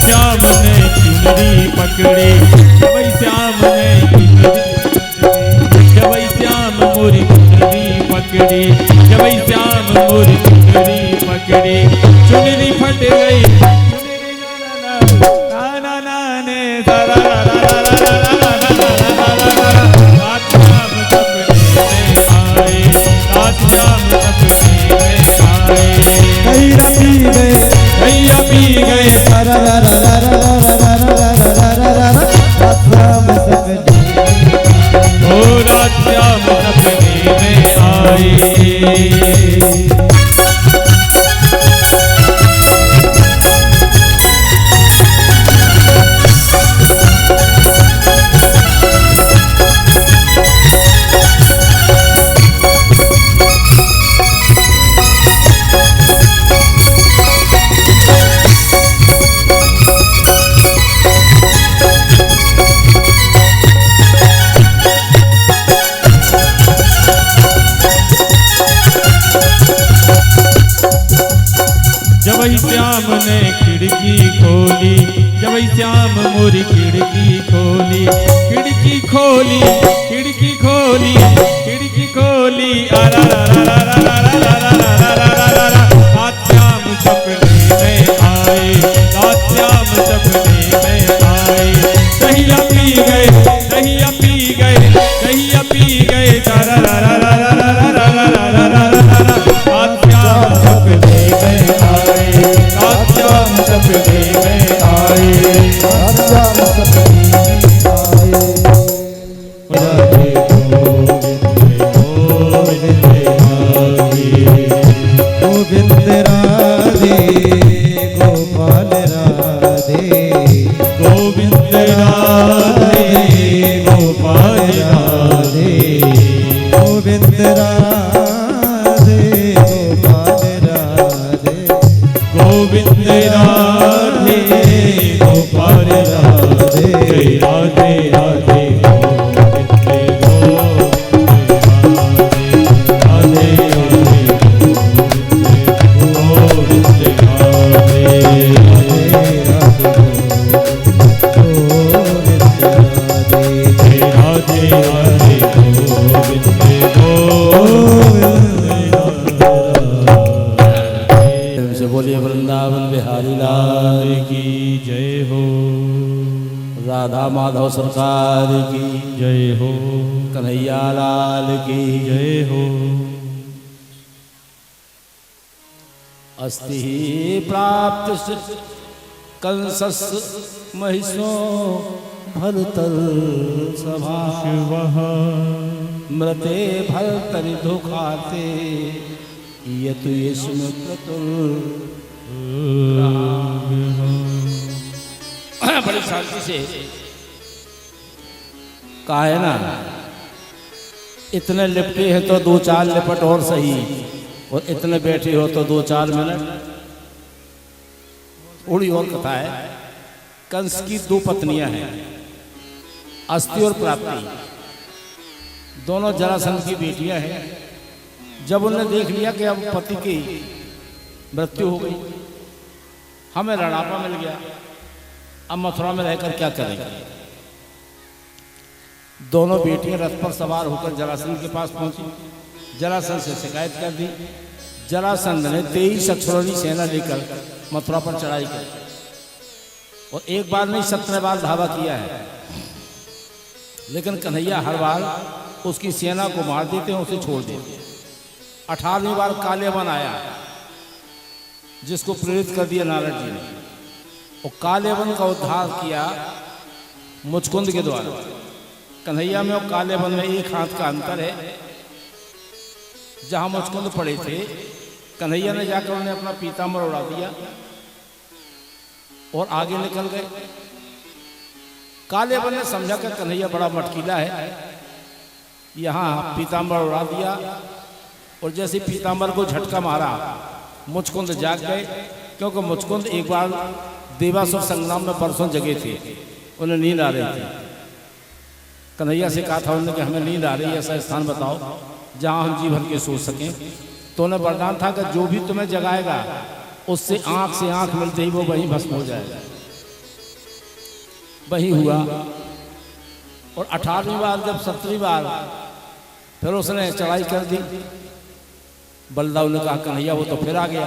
श्याम ने चुनरी पकड़ी, जब श्याम ने जब श्याम मोरी चुनरी पकड़ी, जब श्याम मोरी चुनरी पकड़ी, चुनरी फट गई ना ना ने रात श्याम सपने में आए, रात श्याम सपने में आए। दैया पी गए, दैया पी गए, ओ रात श्याम सपने में आए। जब श्याम ने खिड़की खोली, जब श्याम मोरी खिड़की खोली, खिड़की खोली, खिड़की खोली, खिड़की खोली, रात श्याम सपने में आए, रात श्याम सपने में आए। दहिया पी गए, दहिया पी गए, दहिया पी गए, रात श्याम सपने में आए, रात श्याम सपने में आए। राधे गोविंद राधे गोपाल राधे, गोविंद राधे गोपाल राधे, गोविंद राधे गोपाल राधे, गोविंद राधे गोपाल राधे, राधे राधे बोलिए वृंदावन बिहारी लाल की, जय हो, राधा माधव सरकार की, जय हो, कन्हैया लाल की, जय हो। अस्ति प्राप्त कंसस् महिषो भरतल सभा, मृते भरतरि दुखाते यतु यस्म प्रतुल। बड़ी शांति से कहा है ना, इतने लिपटे हैं तो 2-4 लिपट और सही, और इतने बैठे हो तो 2-4 मिनट। थोड़ी और कथा है। कंस की 2 पत्नियां हैं, अस्ति और प्राप्ति, दोनों जरासंध की बेटियां हैं। जब उन्होंने देख लिया कि अब पति की मृत्यु हो गई, हमें रणआपा मिल गया, अब मथुरा में रहकर क्या करेंगे। दोनों बेटियां रथ पर सवार होकर जरासंध के पास पहुंची, जरासंध से शिकायत कर दी। जरासंध ने 23 अक्षौहिणी सेना लेकर मथुरा पर चढ़ाई की, और एक बार नहीं 17 बार धावा किया है। लेकिन कन्हैया हर बार उसकी सेना को मार देते हैं, उसे छोड़ देते हैं। 18वीं बार कालेवन आया, जिसको प्रेरित कर दिया नारद जी ने, और कालेवन का उद्धार किया मुचकुंद के द्वारा। कन्हैया में और कालेवन में एक हाथ का अंतर है। जहां मुचकुंद पड़े थे, कन्हैया ने जाकर उन्हें अपना पीताम्बर उड़ा दिया और आगे निकल गए। काले बन ने समझा कि कन्हैया बड़ा मटकीला है, यहाँ पीताम्बर उड़ा दिया और जैसे पीताम्बर को झटका मारा मुचकुंद जाग गए, क्योंकि मुचकुंद एक बार देवासुर संग्राम में परसों जगे थे, उन्हें नींद आ रही थी। कन्हैया से कहा था उन्होंने कि हमें नींद आ रही है, ऐसा स्थान बताओ जहाँ हम जी भर के सो सकें। तो उन्हें वरदान था कि जो भी तुम्हें जगाएगा उससे आंख से आंख मिलते ही वो वहीं भस्म हो जाएगा। वही हुआ। और 18वीं बार जब 17वीं बार फिर उसने चढ़ाई कर दी, बलदाऊ ने कहा कन्हैया वो तो फिर आ गया।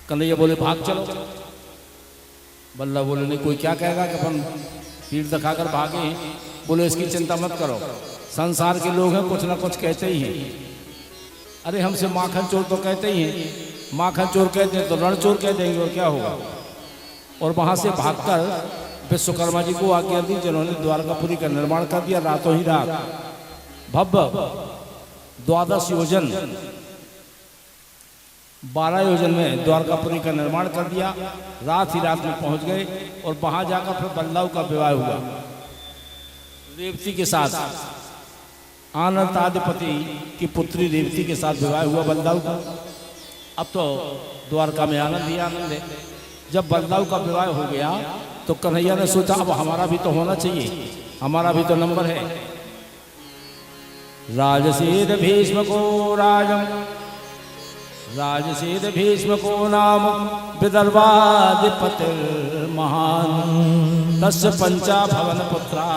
कन्हैया बोले भाग चलो। बलदाऊ बोले नहीं, कोई क्या कहेगा कि अपन पीठ दिखाकर भागे हैं। बोले इसकी चिंता मत करो, संसार के लोग हैं, कुछ ना कुछ कहते ही हैं। अरे हमसे माखन चोर तो कहते ही हैं, माखन चोर कहते हैं तो रण चोर कह देंगे और क्या होगा। और वहां से भागकर विश्वकर्मा जी को आज्ञा दी, जिन्होंने द्वारकापुरी का निर्माण कर दिया। रातों ही रात भव्य 12 योजन 12 योजन में द्वारकापुरी का निर्माण कर दिया। रात ही रात में पहुंच गए और वहां जाकर फिर बलदाऊ का विवाह हुआ रेवती के साथ। आनंदाधिपति की पुत्री रेवती के साथ विवाह हुआ बलदाऊ का। अब तो द्वारका में आनंद ही आनंद है। जब बलदाऊ का विवाह हो गया तो कन्हैया ने सोचा अब हमारा भी तो होना चाहिए, हमारा भी तो नंबर है। राजसेद भीष्म को राजम राजसेद भीष्म को नाम विदर्भाधिपति महान तस्य पंचा भवन पुत्रा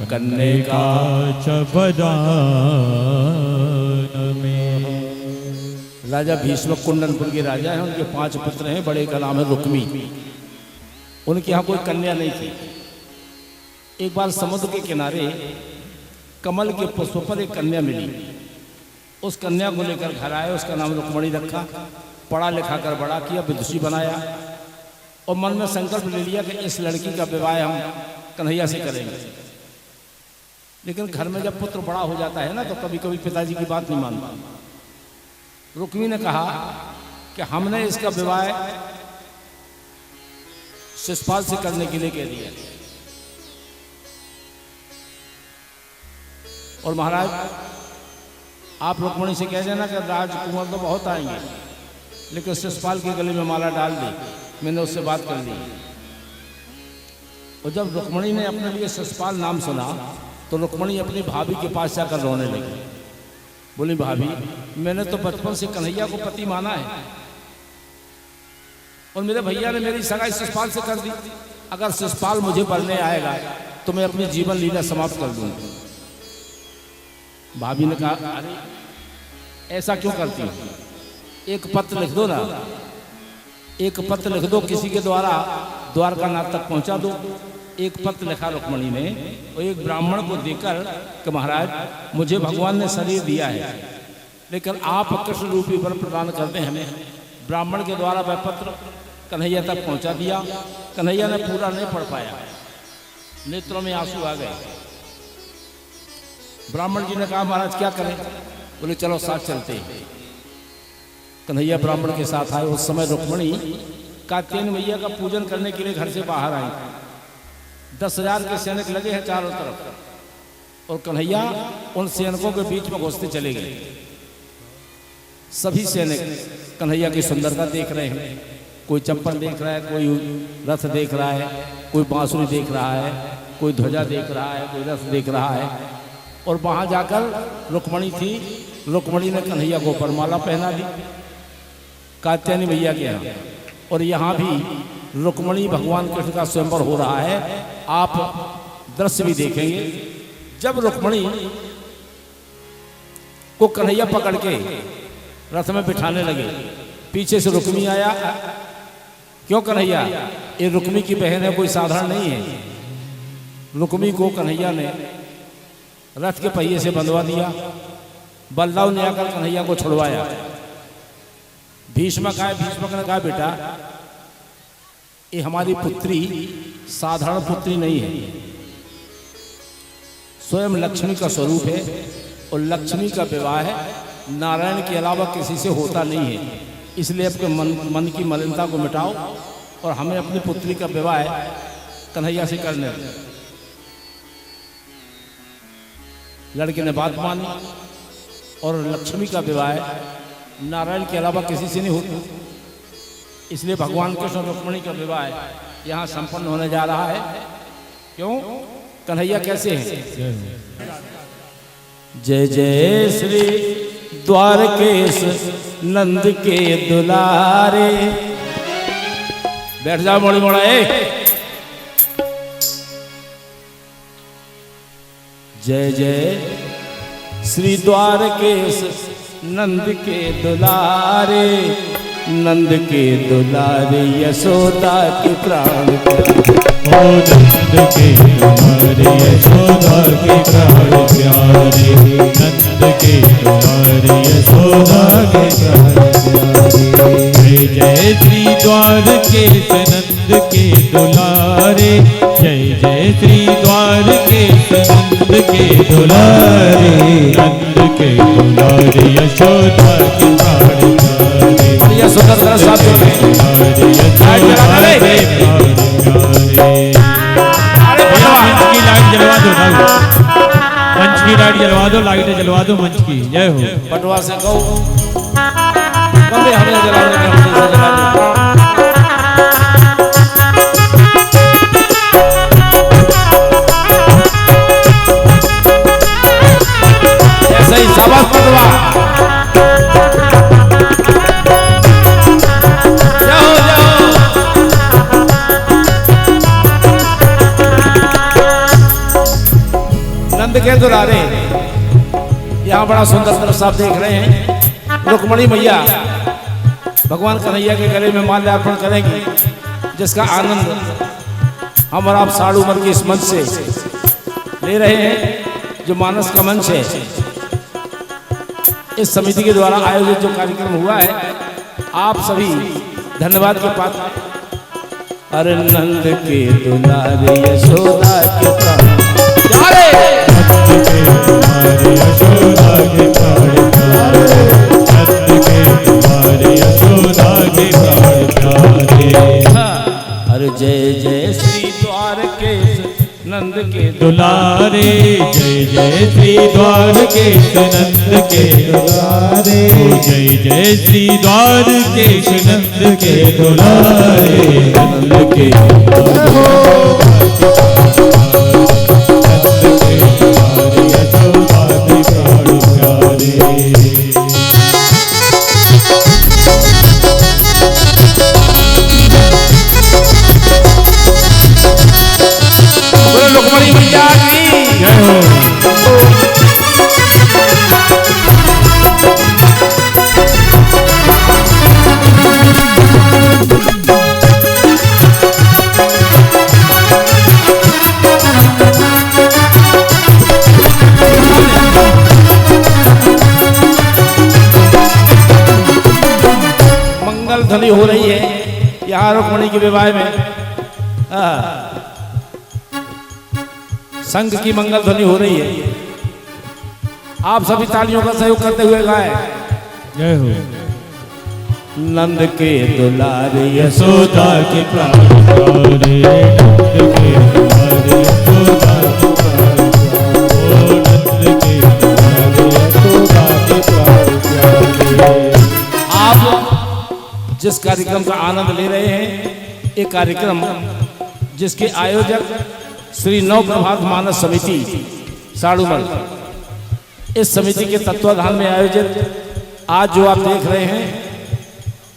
कन्या में। राजा भीष्म कुंडनपुर के राजा हैं, उनके 5 पुत्र हैं। बड़े का नाम है रुक्मी। उनके यहाँ कोई कन्या नहीं थी। एक बार समुद्र के किनारे कमल के पुष्प पर एक कन्या मिली। उस कन्या को लेकर घर आए, उसका नाम रुक्मणी रखा। पढ़ा लिखा कर बड़ा किया, विदुषी बनाया और मन में संकल्प ले लिया कि इस लड़की का विवाह हम कन्हैया से करेंगे। लेकिन घर में जब पुत्र बड़ा हो जाता है ना, तो कभी कभी पिताजी की बात नहीं मानता। रुक्मी ने कहा कि हमने इसका विवाह शिशुपाल से करने के लिए कह दिया। और महाराज आप रुक्मणी से कह देना कि राजकुमार तो बहुत आएंगे, लेकिन शिशुपाल के गले में माला डाल दी। मैंने उससे बात कर ली। और जब रुक्मणी ने अपने लिए शिशुपाल नाम सुना तो रुक्मणी अपनी भाभी के पास जाकर रोने लगी। बोली भाभी, मैंने तो बचपन से कन्हैया को पति माना है और मेरे भैया ने मेरी सगाई शिशुपाल से कर दी। अगर शिशुपाल मुझे पढ़ने आएगा तो मैं अपनी जीवन लीला समाप्त कर दूंगी। भाभी ने कहा अरे ऐसा क्यों करती हो, एक पत्र लिख दो ना, एक पत्र लिख दो, किसी के द्वारा द्वारकानाथ तक पहुंचा दो। एक पत्र लिखा रुक्मणी ने और एक ब्राह्मण को देकर कि महाराज मुझे भगवान ने शरीर दिया है, लेकिन आप कृष्ण रूपी वर प्रदान कर दें हमें। ब्राह्मण के द्वारा वह पत्र कन्हैया तक पहुंचा दिया। कन्हैया ने पूरा नहीं पढ़ पाया, नेत्रों में आंसू आ गए। ब्राह्मण जी ने कहा महाराज क्या करें। बोले चलो साथ चलते हैं। कन्हैया ब्राह्मण के साथ आए। उस समय रुक्मणी कात्यायनी मैया का पूजन करने के लिए घर से बाहर आई। 10,000 के सैनिक लगे हैं चारों तरफ और कन्हैया उन सैनिकों के बीच में घुसते चले गए। सभी सैनिक कन्हैया की सुंदरता देख रहे हैं। कोई चंपल देख रहा है, कोई रथ देख रहा है, कोई बांसुरी देख रहा है, कोई ध्वजा देख रहा है, कोई रथ देख रहा है। और वहां जाकर रुक्मणी थी। रुक्मणी ने कन्हैया को परमाला पहना दी कात्यायनी मैया के यहाँ। और यहाँ भी रुक्मणी भगवान कृष्ण का स्वयंवर हो रहा है। आप दृश्य भी देखेंगे। जब रुक्मणी को कन्हैया पकड़ के रथ में बिठाने लगे, पीछे से रुक्मी आया। क्यों कन्हैया, ये रुक्मी की बहन है, कोई साधारण नहीं है। रुक्मी को कन्हैया ने रथ के पहिए से बंधवा दिया। बलदाऊ ने आकर कन्हैया को छुड़वाया। भीष्मक आए। भीष्मक ने कहा बेटा ये हमारी पुत्री साधारण पुत्री नहीं है, स्वयं लक्ष्मी का स्वरूप है। और लक्ष्मी का विवाह है नारायण के अलावा किसी से होता नहीं है। इसलिए अपने मन की मलिनता को मिटाओ और हमें अपनी पुत्री का विवाह कन्हैया से करने दो। लड़के ने बात मानी और लक्ष्मी का विवाह नारायण के अलावा किसी से नहीं होता। इसलिए भगवान कृष्ण रुक्मिणी का विवाह यहाँ संपन्न होने जा रहा है। क्यों? कन्हैया कैसे हैं? जय जय श्री द्वारकेश नंद के दुलारे। बैठ जाओ मोड़ी मोड़ा। जय जय श्री द्वारकेश नंद के दुलारे, नंद के दुलारे यशोदा के प्राण ओ नंद के दुलारे यशोदा के प्राण प्यारे, नंद के दुलारे यशोदा के प्राण प्यारे। जय जय श्री द्वारकेश नंद के दुलारे, जय जय श्री द्वारकेश नंद के दुलारे, नंद के दुलारे यशोदा के प्राण प्यारे। यशोदा साहब की लाइट जलवा दो ना, मंच की लाइट जलवा दो, लाइटें जलवा दो मंच की। जय हो। पटवा से कहो कभी हमें जलाने में हमसे जला दो। ऐसा ही शाबाश पटवा। जाओ जाओ। नंद के दुलारे यहाँ बड़ा सुंदर दृश्य आप देख रहे हैं। रुक्मिणी मैया भगवान कन्हैया के गले में माल्यार्पण करेंगी, जिसका आनंद हम और आप साढ़ू उम्र के इस मंच से ले रहे हैं, जो मानस का मंच है। इस समिति के द्वारा आयोजित जो कार्यक्रम हुआ है, आप सभी धन्यवाद के पात्र। अरे नंद के दुलारे यशोदा के प्राण यशोदा के प्राण प्यारे, नंद के दुलारे यशोदा के प्राण प्यारे। अरे जय जय श्री द्वारकेश नंद के दुलारे, जय जय श्री द्वारकेश नंद के दुलारे, जय जय श्री द्वारकेश नंद के दुलारे, नंद के रुक्मिणी मैया की जय हो। मंगल ध्वनि हो रही है यहाँ रुक्मिणी के विवाह में। संघ की मंगल ध्वनि हो रही है। आप सभी तालियों का सहयोग करते हुए गाएं। जय हो। नंद के दुलारे यशोदा के प्राण प्यारे, नंद के दुलारे यशोदा के प्राण प्यारे, ओ नंद के दुलारे यशोदा के प्राण प्यारे। आप जिस कार्यक्रम का आनंद ले रहे हैं, एक कार्यक्रम जिसके आयोजक श्री नव प्रभात मानस समिति साड़ूमल, इस समिति के तत्वाधान में आयोजित आज जो आप देख रहे हैं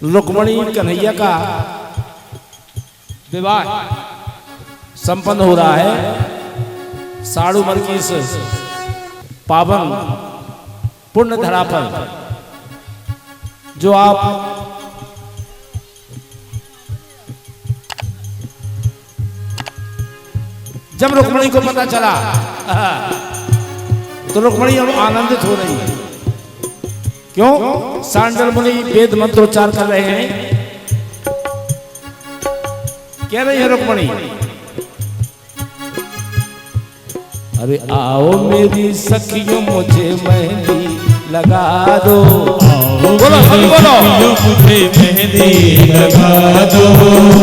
रुक्मिणी कन्हैया का विवाह संपन्न हो रहा है साड़ूमल की इस पावन पुण्य धरा पर, जो आप जब रुक्मिणी को पता चला तो रुक्मिणी अब आनंदित हो रही है। क्यों? सांडल मुनि वेद मंत्रोच्चार कर रहे हैं। कह रही है रुक्मिणी, अरे आओ मेरी सखियों मुझे मेहंदी लगा दो। बोलो मुझे मेहंदी लगा दो।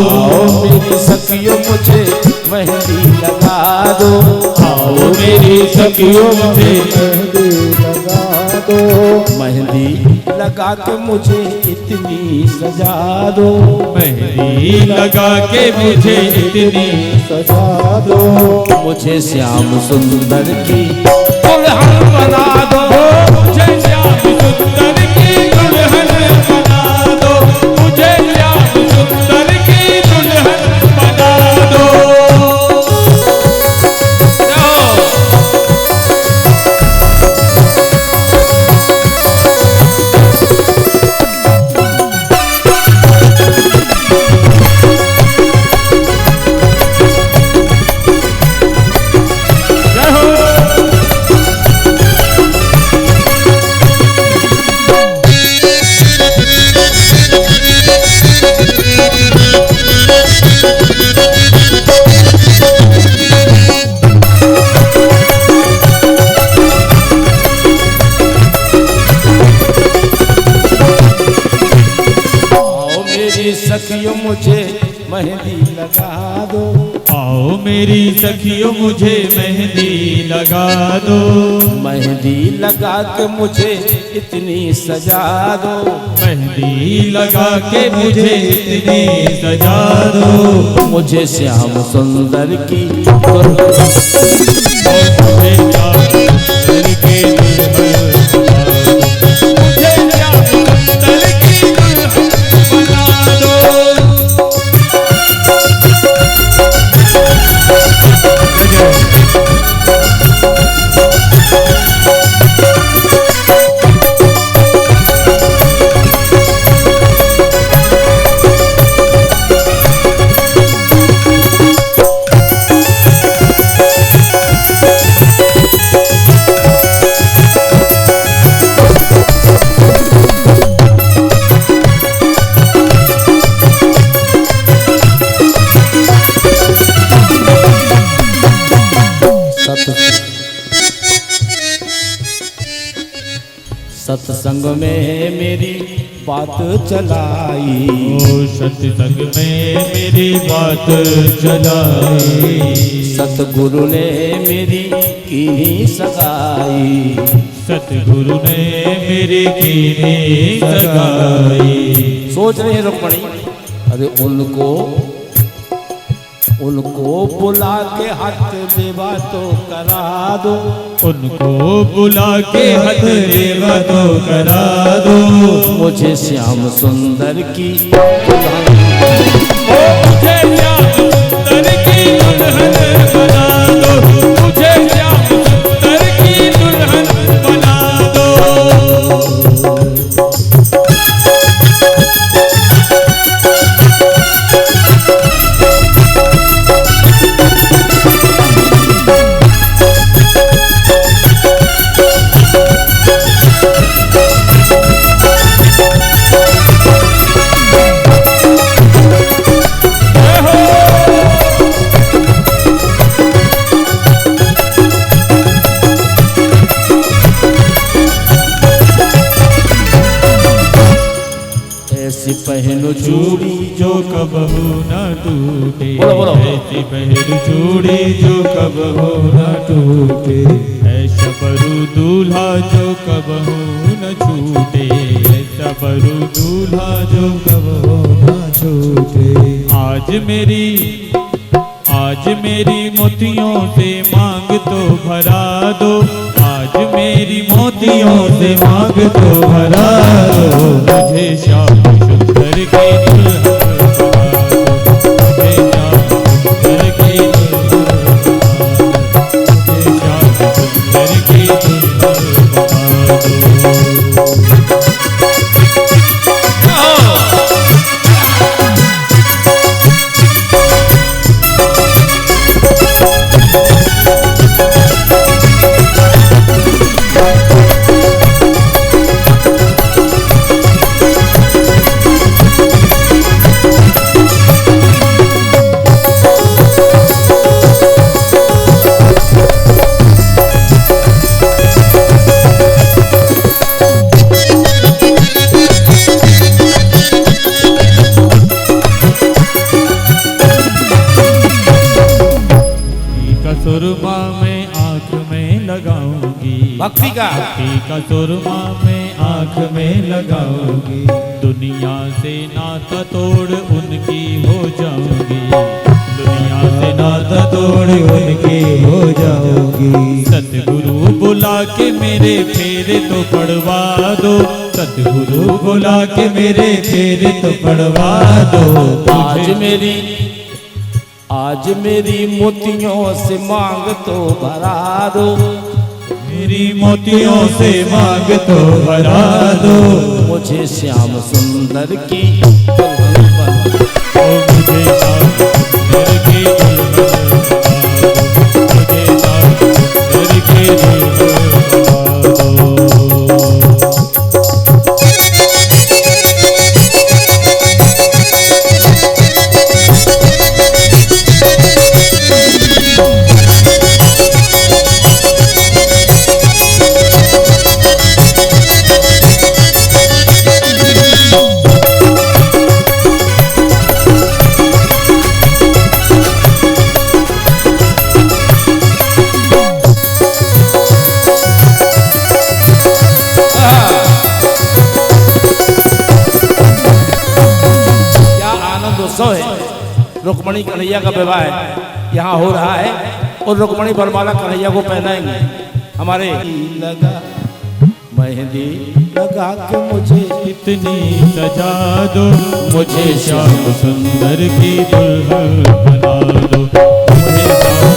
आओ मेरी सखियों मुझे मेहंदी लगा दो। आओ मेरी सखियों मुझे मेहंदी लगा दो। मेहंदी लगा के मुझे इतनी सजा दो। मेहंदी लगा के मुझे इतनी सजा दो। मुझे श्याम सुंदर की दुल्हन बना दो। मुझे श्याम सुंदर की दुल्हन बना दो। मुझे श्याम सुंदर की दुल्हन बना दो। सखियों मुझे मेहंदी लगा दो। आओ मेरी सखियों मुझे मेहंदी लगा दो। मेहंदी लगा के मुझे इतनी सजा दो। मेहंदी लगा के मुझे इतनी सजा दो। मुझे श्याम सुंदर की मुझे श्याम सुंदर की दुल्हन बना दो। सत्संग में मेरी बात चलाई। ओ सत्संग में मेरी बात चलाई। सतगुरु ने मेरी कीनी सगाई। सतगुरु ने मेरी कीनी सगाई। सोच रहे हैं रुक्मणी, अरे उनको बुला के हाथ देवा तो करा दो। उनको बुला के हाथ देवा तो करा दो। मुझे श्याम सुंदर की मुझे श्याम सुंदर की दुल्हन बना दो। मुझे श्याम सुंदर की दुल्हन बना दो। पहनो चूड़ी जो कबहू न टूटे। बोलो, बोलो। ऐसी पहनु चूड़ी जो कबहू न टूटे। ऐसा बरू दूल्हा जो कबहू न छूटे। ऐसा बरू दूल्हा जो कबहू न छूटे। आज मेरी मोतियों से मांग तो भरा दो। आज मेरी मोतियों से मांग तो भरा दो। मुझे श्याम सुंदर की दुल्हन बना दो। मुझे श्याम सुंदर की दुल्हन बना दो। मुझे श्याम सुंदर की दुल्हन बना दो। भक्ति का सुरमा में आंख में लगाओगी, दुनिया से नाता तोड़ उनकी हो जाओगी, दुनिया से नाता तोड़ उनकी हो जाओगी। सतगुरु बुला के मेरे फेरे तो पड़वा दो, सतगुरु बुला के मेरे फेरे तो पड़वा दो। आज मेरी मोतियों से मांग तो भरा दो, मेरी मोतियों से मांग तो भरा दो। मुझे श्याम सुंदर की मुझे श्याम सुंदर की मुझे श्याम सुंदर की रुक्मणी कन्हैया का विवाह यहाँ हो रहा है और रुक्मणी वरमाला कन्हैया को पहनाएंगे। हमारे लगा मेहंदी लगा के मुझे इतनी सजा दो, मुझे श्याम सुंदर की दुल्हन बना दो, मुझे श्याम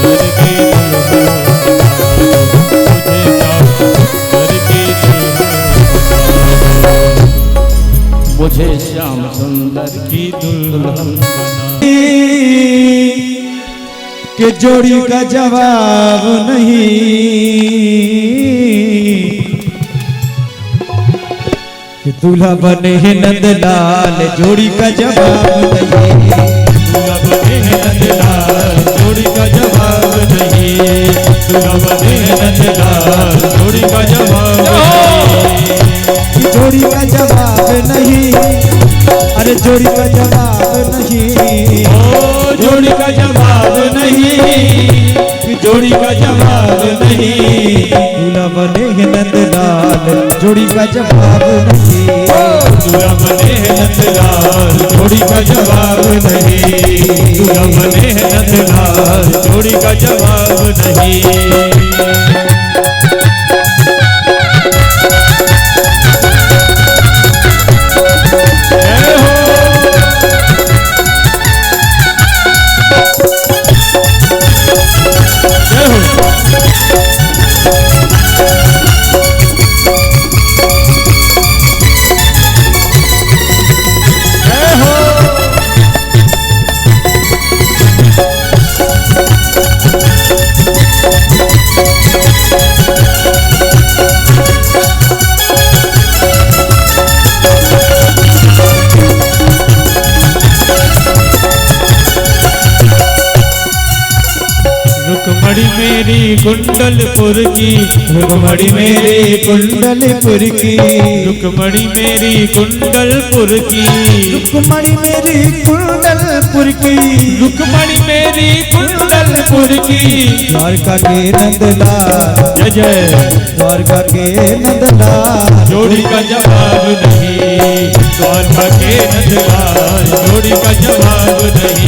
सुंदर की दुल्हन बना दो, मुझे श्याम सुंदर की दुल्हन बना कि जोड़ी का जवाब नहीं, कि दूल्हा बने हैं नंदलाल जोड़ी का जवाब नहीं, दूल्हा बने हैं नंदलाल जोड़ी का जवाब नहीं, दूल्हा बने हैं नंदलाल जोड़ी का जवाब नहीं, जोड़ी का जवाब नहीं, अरे जोड़ी का जवाब नहीं, ओ जोड़ी का जवाब नहीं, जोड़ी का जवाब नहीं, दूल्हा बने हैं नंदलाल जोड़ी का जवाब नहीं, दूल्हा बने हैं नंदलाल जोड़ी का जवाब नहीं, दूल्हा बने हैं नंदलाल जोड़ी का जवाब नहीं। रुक्मणी मेरी कुंडलपुर की, रुक्मणी मेरी कुंडलपुर की, रुक्मणी मेरी कुंडलपुर की, रुक्मणी मेरी कुंडलपुर की, रुक्मणी मेरी कुंडलपुर की, द्वारका के नंदलाल जय जय, द्वारका के नंदलाल जोड़ी का जवाब नहीं, द्वारका के नंदलाल जोड़ी का जवाब नहीं।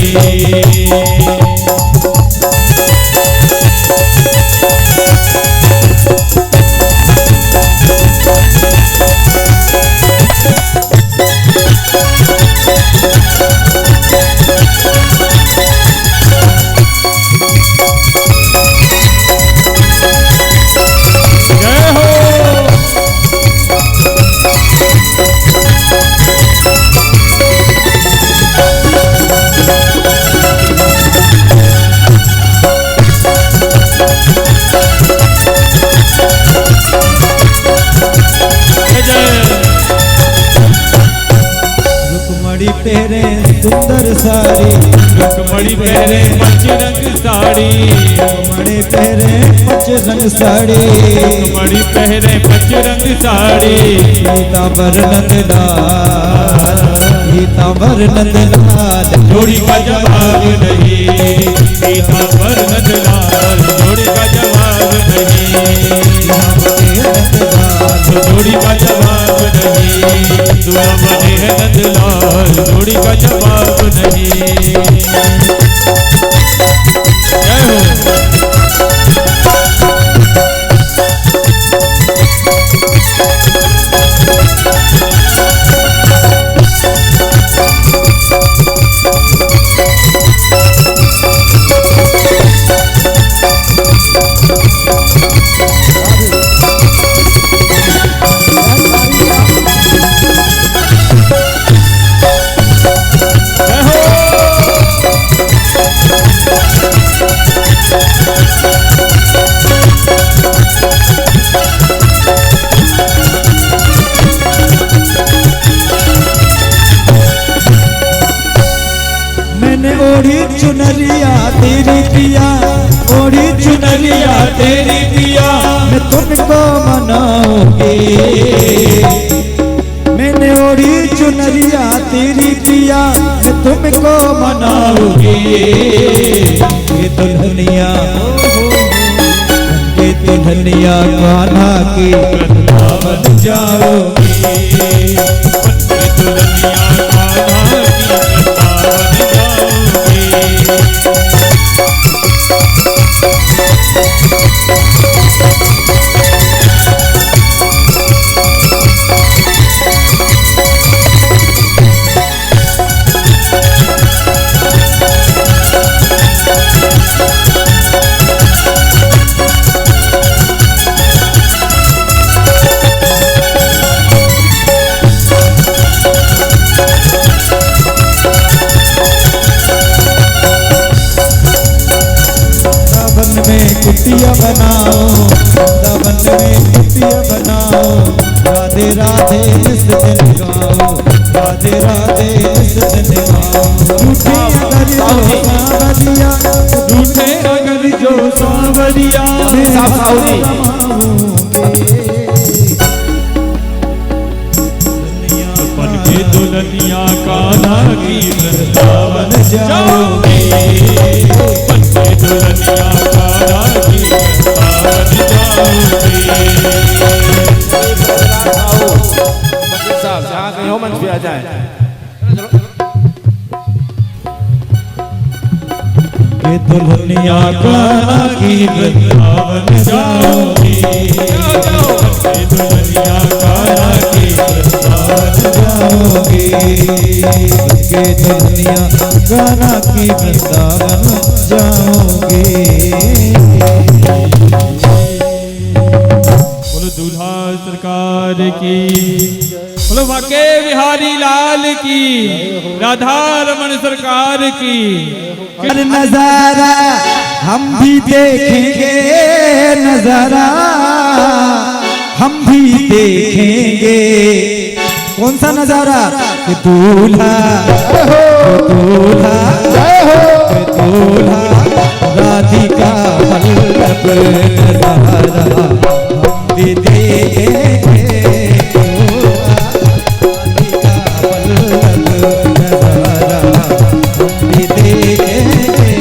पहरे सुंदर साड़ी, रुक्मणी पहरे पंच रंग साड़ी, रुक्मणी पहरे पंच रंग साड़ी, रुक्मणी पहरे पंच रंग साड़ी, पीतांबर नंदलाल पीतांबर नंदलाल जोड़ी का जवाब नहीं, पीतांबर नंदलाल जोड़ी का जवाब नहीं, जोड़ी का जवाब नहीं, दुआ बने है नंदलाल जोड़ी का जवाब नहीं। जय हो। ओढ़ी चुनरिया तेरी पिया, ओढ़ी चुनरिया तेरी पिया, मैं तुमको मनाऊंगी। मैंने ओढ़ी चुनरिया तेरी पिया, मैं तुमको मनाऊंगी। ये दुल्हनिया, ये दुल्हनिया कान्हा की बन जाओगी। ये दुल्हनिया कान्हा की कुटिया बनाओ, वृंदावन में कुटिया बनाओ, राधे राधे इस दिन गाओ, राधे राधे इस दिन गाओ। रूठे अगर जो सांवरिया, रूठे अगर जो सांवरिया, बन के दुल्हनिया कान्हा की वृंदावन जाओगे। बन के दुल्हनिया कान्हा की वृंदावन जाओगे। साहब जहाँ कहीं हो मंच पे आ जाए। ये दुल्हनिया कान्हा की वृंदावन जाओगी। ये दुल्हनिया कान्हा की वृंदावन जाओगी। ये दुल्हनिया कान्हा की वृंदावन जाओगी। बोलो दूल्हा सरकार की, बोलो वाके बिहारी लाल की, राधा रमन सरकार की। नजारा हम भी देखेंगे, नजारा हम भी देखेंगे। कौन सा नजारा? कि दूल्हा, दूल्हा, दूल्हा राधिका वल्लभ नजारा हम भी देखेंगे। राधिका वल्लभ नजारा हम भी देखेंगे।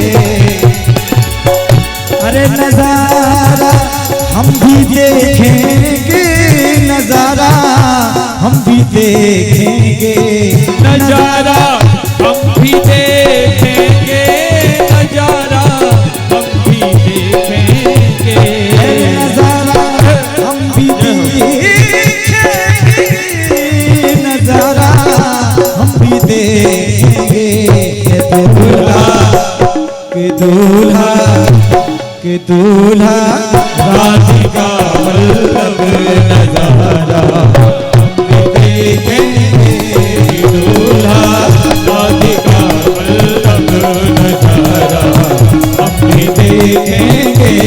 अरे नजारा हम भी देखेंगे, नजारा हम भी देखेंगे। नजारा हम भी देखेंगे, नजारा हम भी देखेंगे। नजारा हम भी देखेंगे, नजारा हम भी देखेंगे। दूल्हा के दूल्हा के दूल्हा राधिका वल्लभ नजारा हम भी देखेंगे। दूल्हा राधिका वल्लभ नजारा हम भी देखेंगे।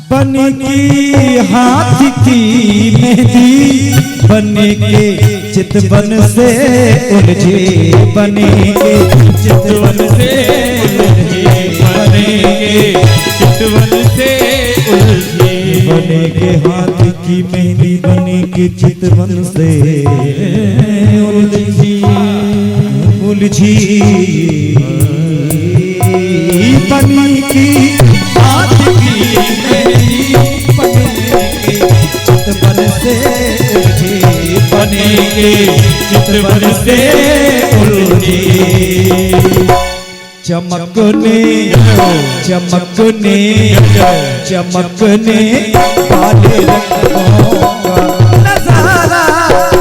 बन की हाथ की मेहंदी बने के चितवन से उलझे बने के चितवन से उलझे बने के चितवन से उलझे बने के हाथ की मेहंदी बने के चितवन से उलझी उलझी बने की हाथ की मेहंदी बने के चितवन से उलझी बने के चितवन से उलझे चमकने चमकने चमकने वाले रंगों का नजारा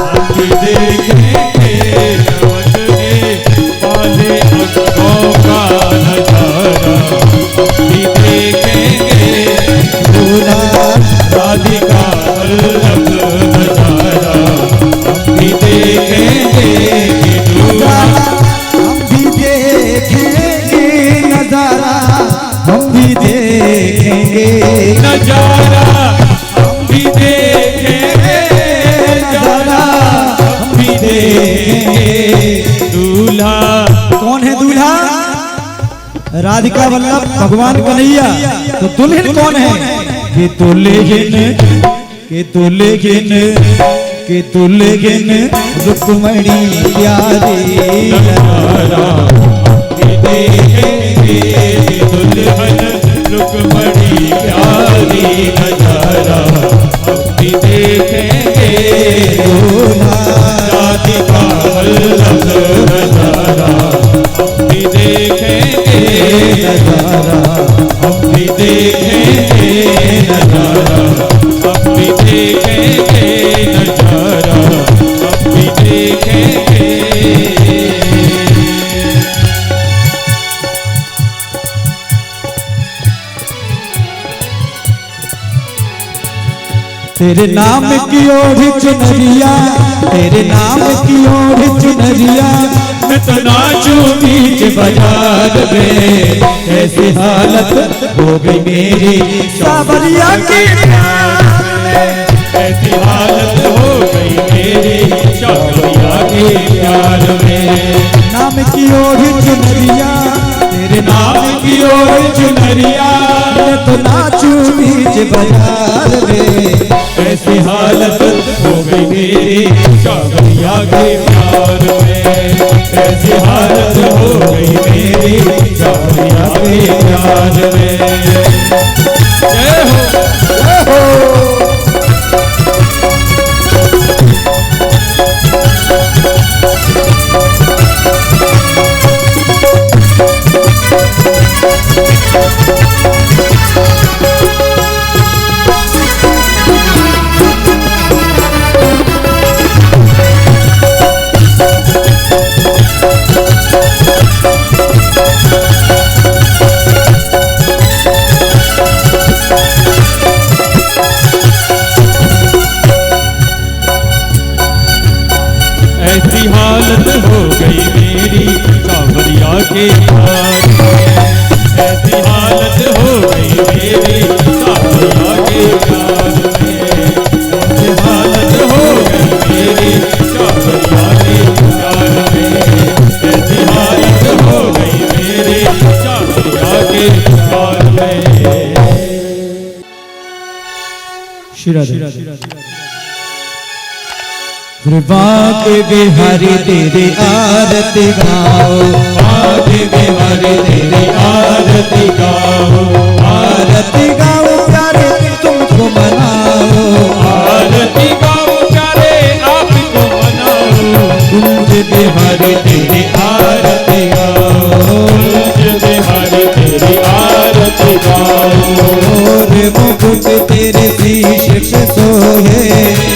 हम देखेंगे चमकने वाले रंगों का नजारा हम देखेंगे दूल्हा राधिका वल्लभ नजारा हम देखेंगे दूल्हा हम भी देखेंगे नजारा हम भी देखेंगे नजारा हम भी देखेंगे नजारा हम भी देखेंगे दूल्हा कौन है दूल्हा? राधिका वल्लभ भगवान कन्हैया। तो दुल्हन कौन है? कि दुल्हन के दुल्हन के दुल्हन रुक्मणी प्यारी नजारा देखेंगे दुल्हन रुक्मणी प्यारी नजारा हम भी देखेंगे दूल्हा राधिका वल्लभ नजारा हम भी देखेंगे नजारा हम भी देखेंगे नजारा हम भी देखेंगे नजारा हम भी देखेंगे तेरे नाम की ओर चुनरिया तेरे नाम की ओर चुनरिया मैं तो नाचूं बीच बाजार में ऐसी हालत हो गई मेरी सावरिया की प्यार में ऐसी हालत हो गई मेरी शावरिया के प्यार में नाम की ओर चुनरिया तेरे नाम की ओर चुनरिया मैं तो नाचूं बीच बाजार में ऐसी हालत हो गई मेरी शावरिया के प्यार में ऐसी हालत हो गई मेरी शावरिया के प्यार में जय हो जय हो ऐसी हालत हो गई मेरी सावरिया के प्यार में ऐसी हालत हो गई मेरी सावरिया के प्यार में ऐसी हालत हो गई मेरी सावरिया के प्यार में ऐसी हालत हो गई मेरी सावरिया के प्यार में बाके बिहारी तेरी आरती गाओ बाके बिहारी तेरी आरती गाओ आरती गाओ प्यारे तुमको मनाओ आरती गाओ प्यारे आपको मनाओ कुंज बिहारी तेरी आरती गाओ कुंज बिहारी तेरी आरती गाओ रे मुकुट तेरे शीश सोहे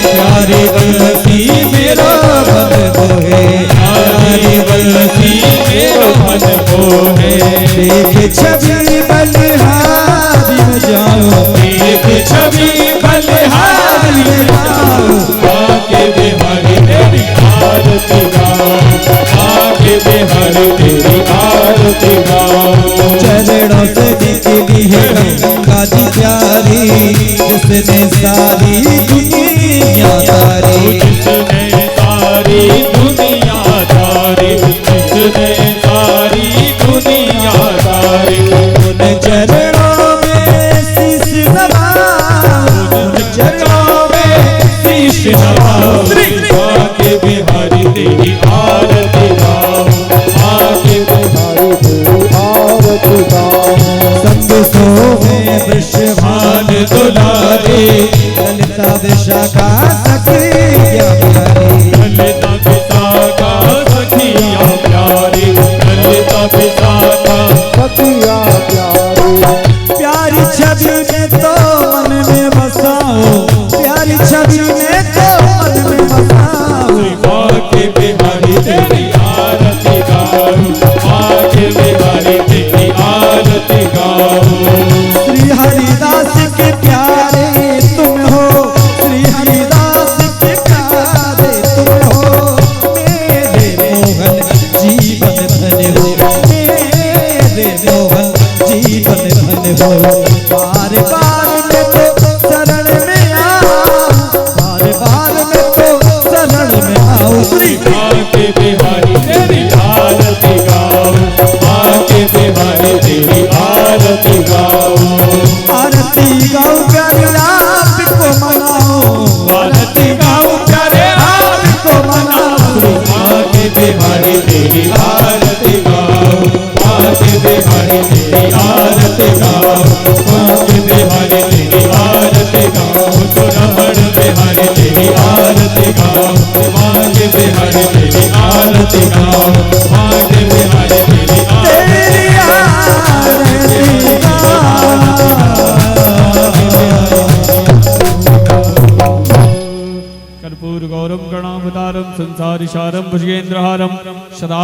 प्यारे बंसी मेरा मन मोहे प्यारी बंसी मेरा मन मोहे देख छवि बलिहारी में जाओ एक छवि बलिहारी में जाओ बाके बिहारी तेरी आरती गाओ बाके बिहारी तेरी आरती गाओ चरणों से निकली है गंगा जी प्यारी जिसने सारी दुनिया तारी, जिसने सारी दुनिया तारी, जिसने सारी दुनिया तारी, उन चरणों में शीश नवाओ, उन चरणों में शीश नवाओ। आके बिहारी तेरी आरती गाओ, आके बिहारी तेरी आरती गाओ। संग सोवे वृषभान दुलारे, ललिता विशाखा सखिया प्यारी। ललिता विशाखा सखिया प्यारी, ललिता विशाखा सखिया प्यारी। प्यारी छवि में तो मन में बसाओ, प्यारी छवि में तो मन में बसाओ। आके बिहारी तेरी आरती गाओ, आके बिहारी तेरी आरती गाओ। श्री हरिदास के प्यारे तुम हो, श्री हरिदास के प्यारे तुम हो। मेरे मोहन जीवन धन हो, मेरे मोहन जीवन धन हो। बार बार मैं तो शरण में आओ, बार बार मैं तो शरण में आओ। श्री आके बिहारी तेरी आरती गाओ, आके बिहारी तेरी आरती गाओ। आरती गाओ प्यारे आपको मनाओ, आरती गाओ प्यारे आपको मनाओ। आके बिहारी तेरी आरती गाओ, आके बिहारी तेरी आरती गाओ, आके बिहारी तेरी आरती गाओ। तो रमण बिहारी तेरी आरती गाओ, आके बिहारी तेरी आरती गाओ, आके बिहारी तेरी तेरी आरती गाओ। कर्पूर गौरम गणावतारम संसारिसारम भुजगेंद्रहारम सदा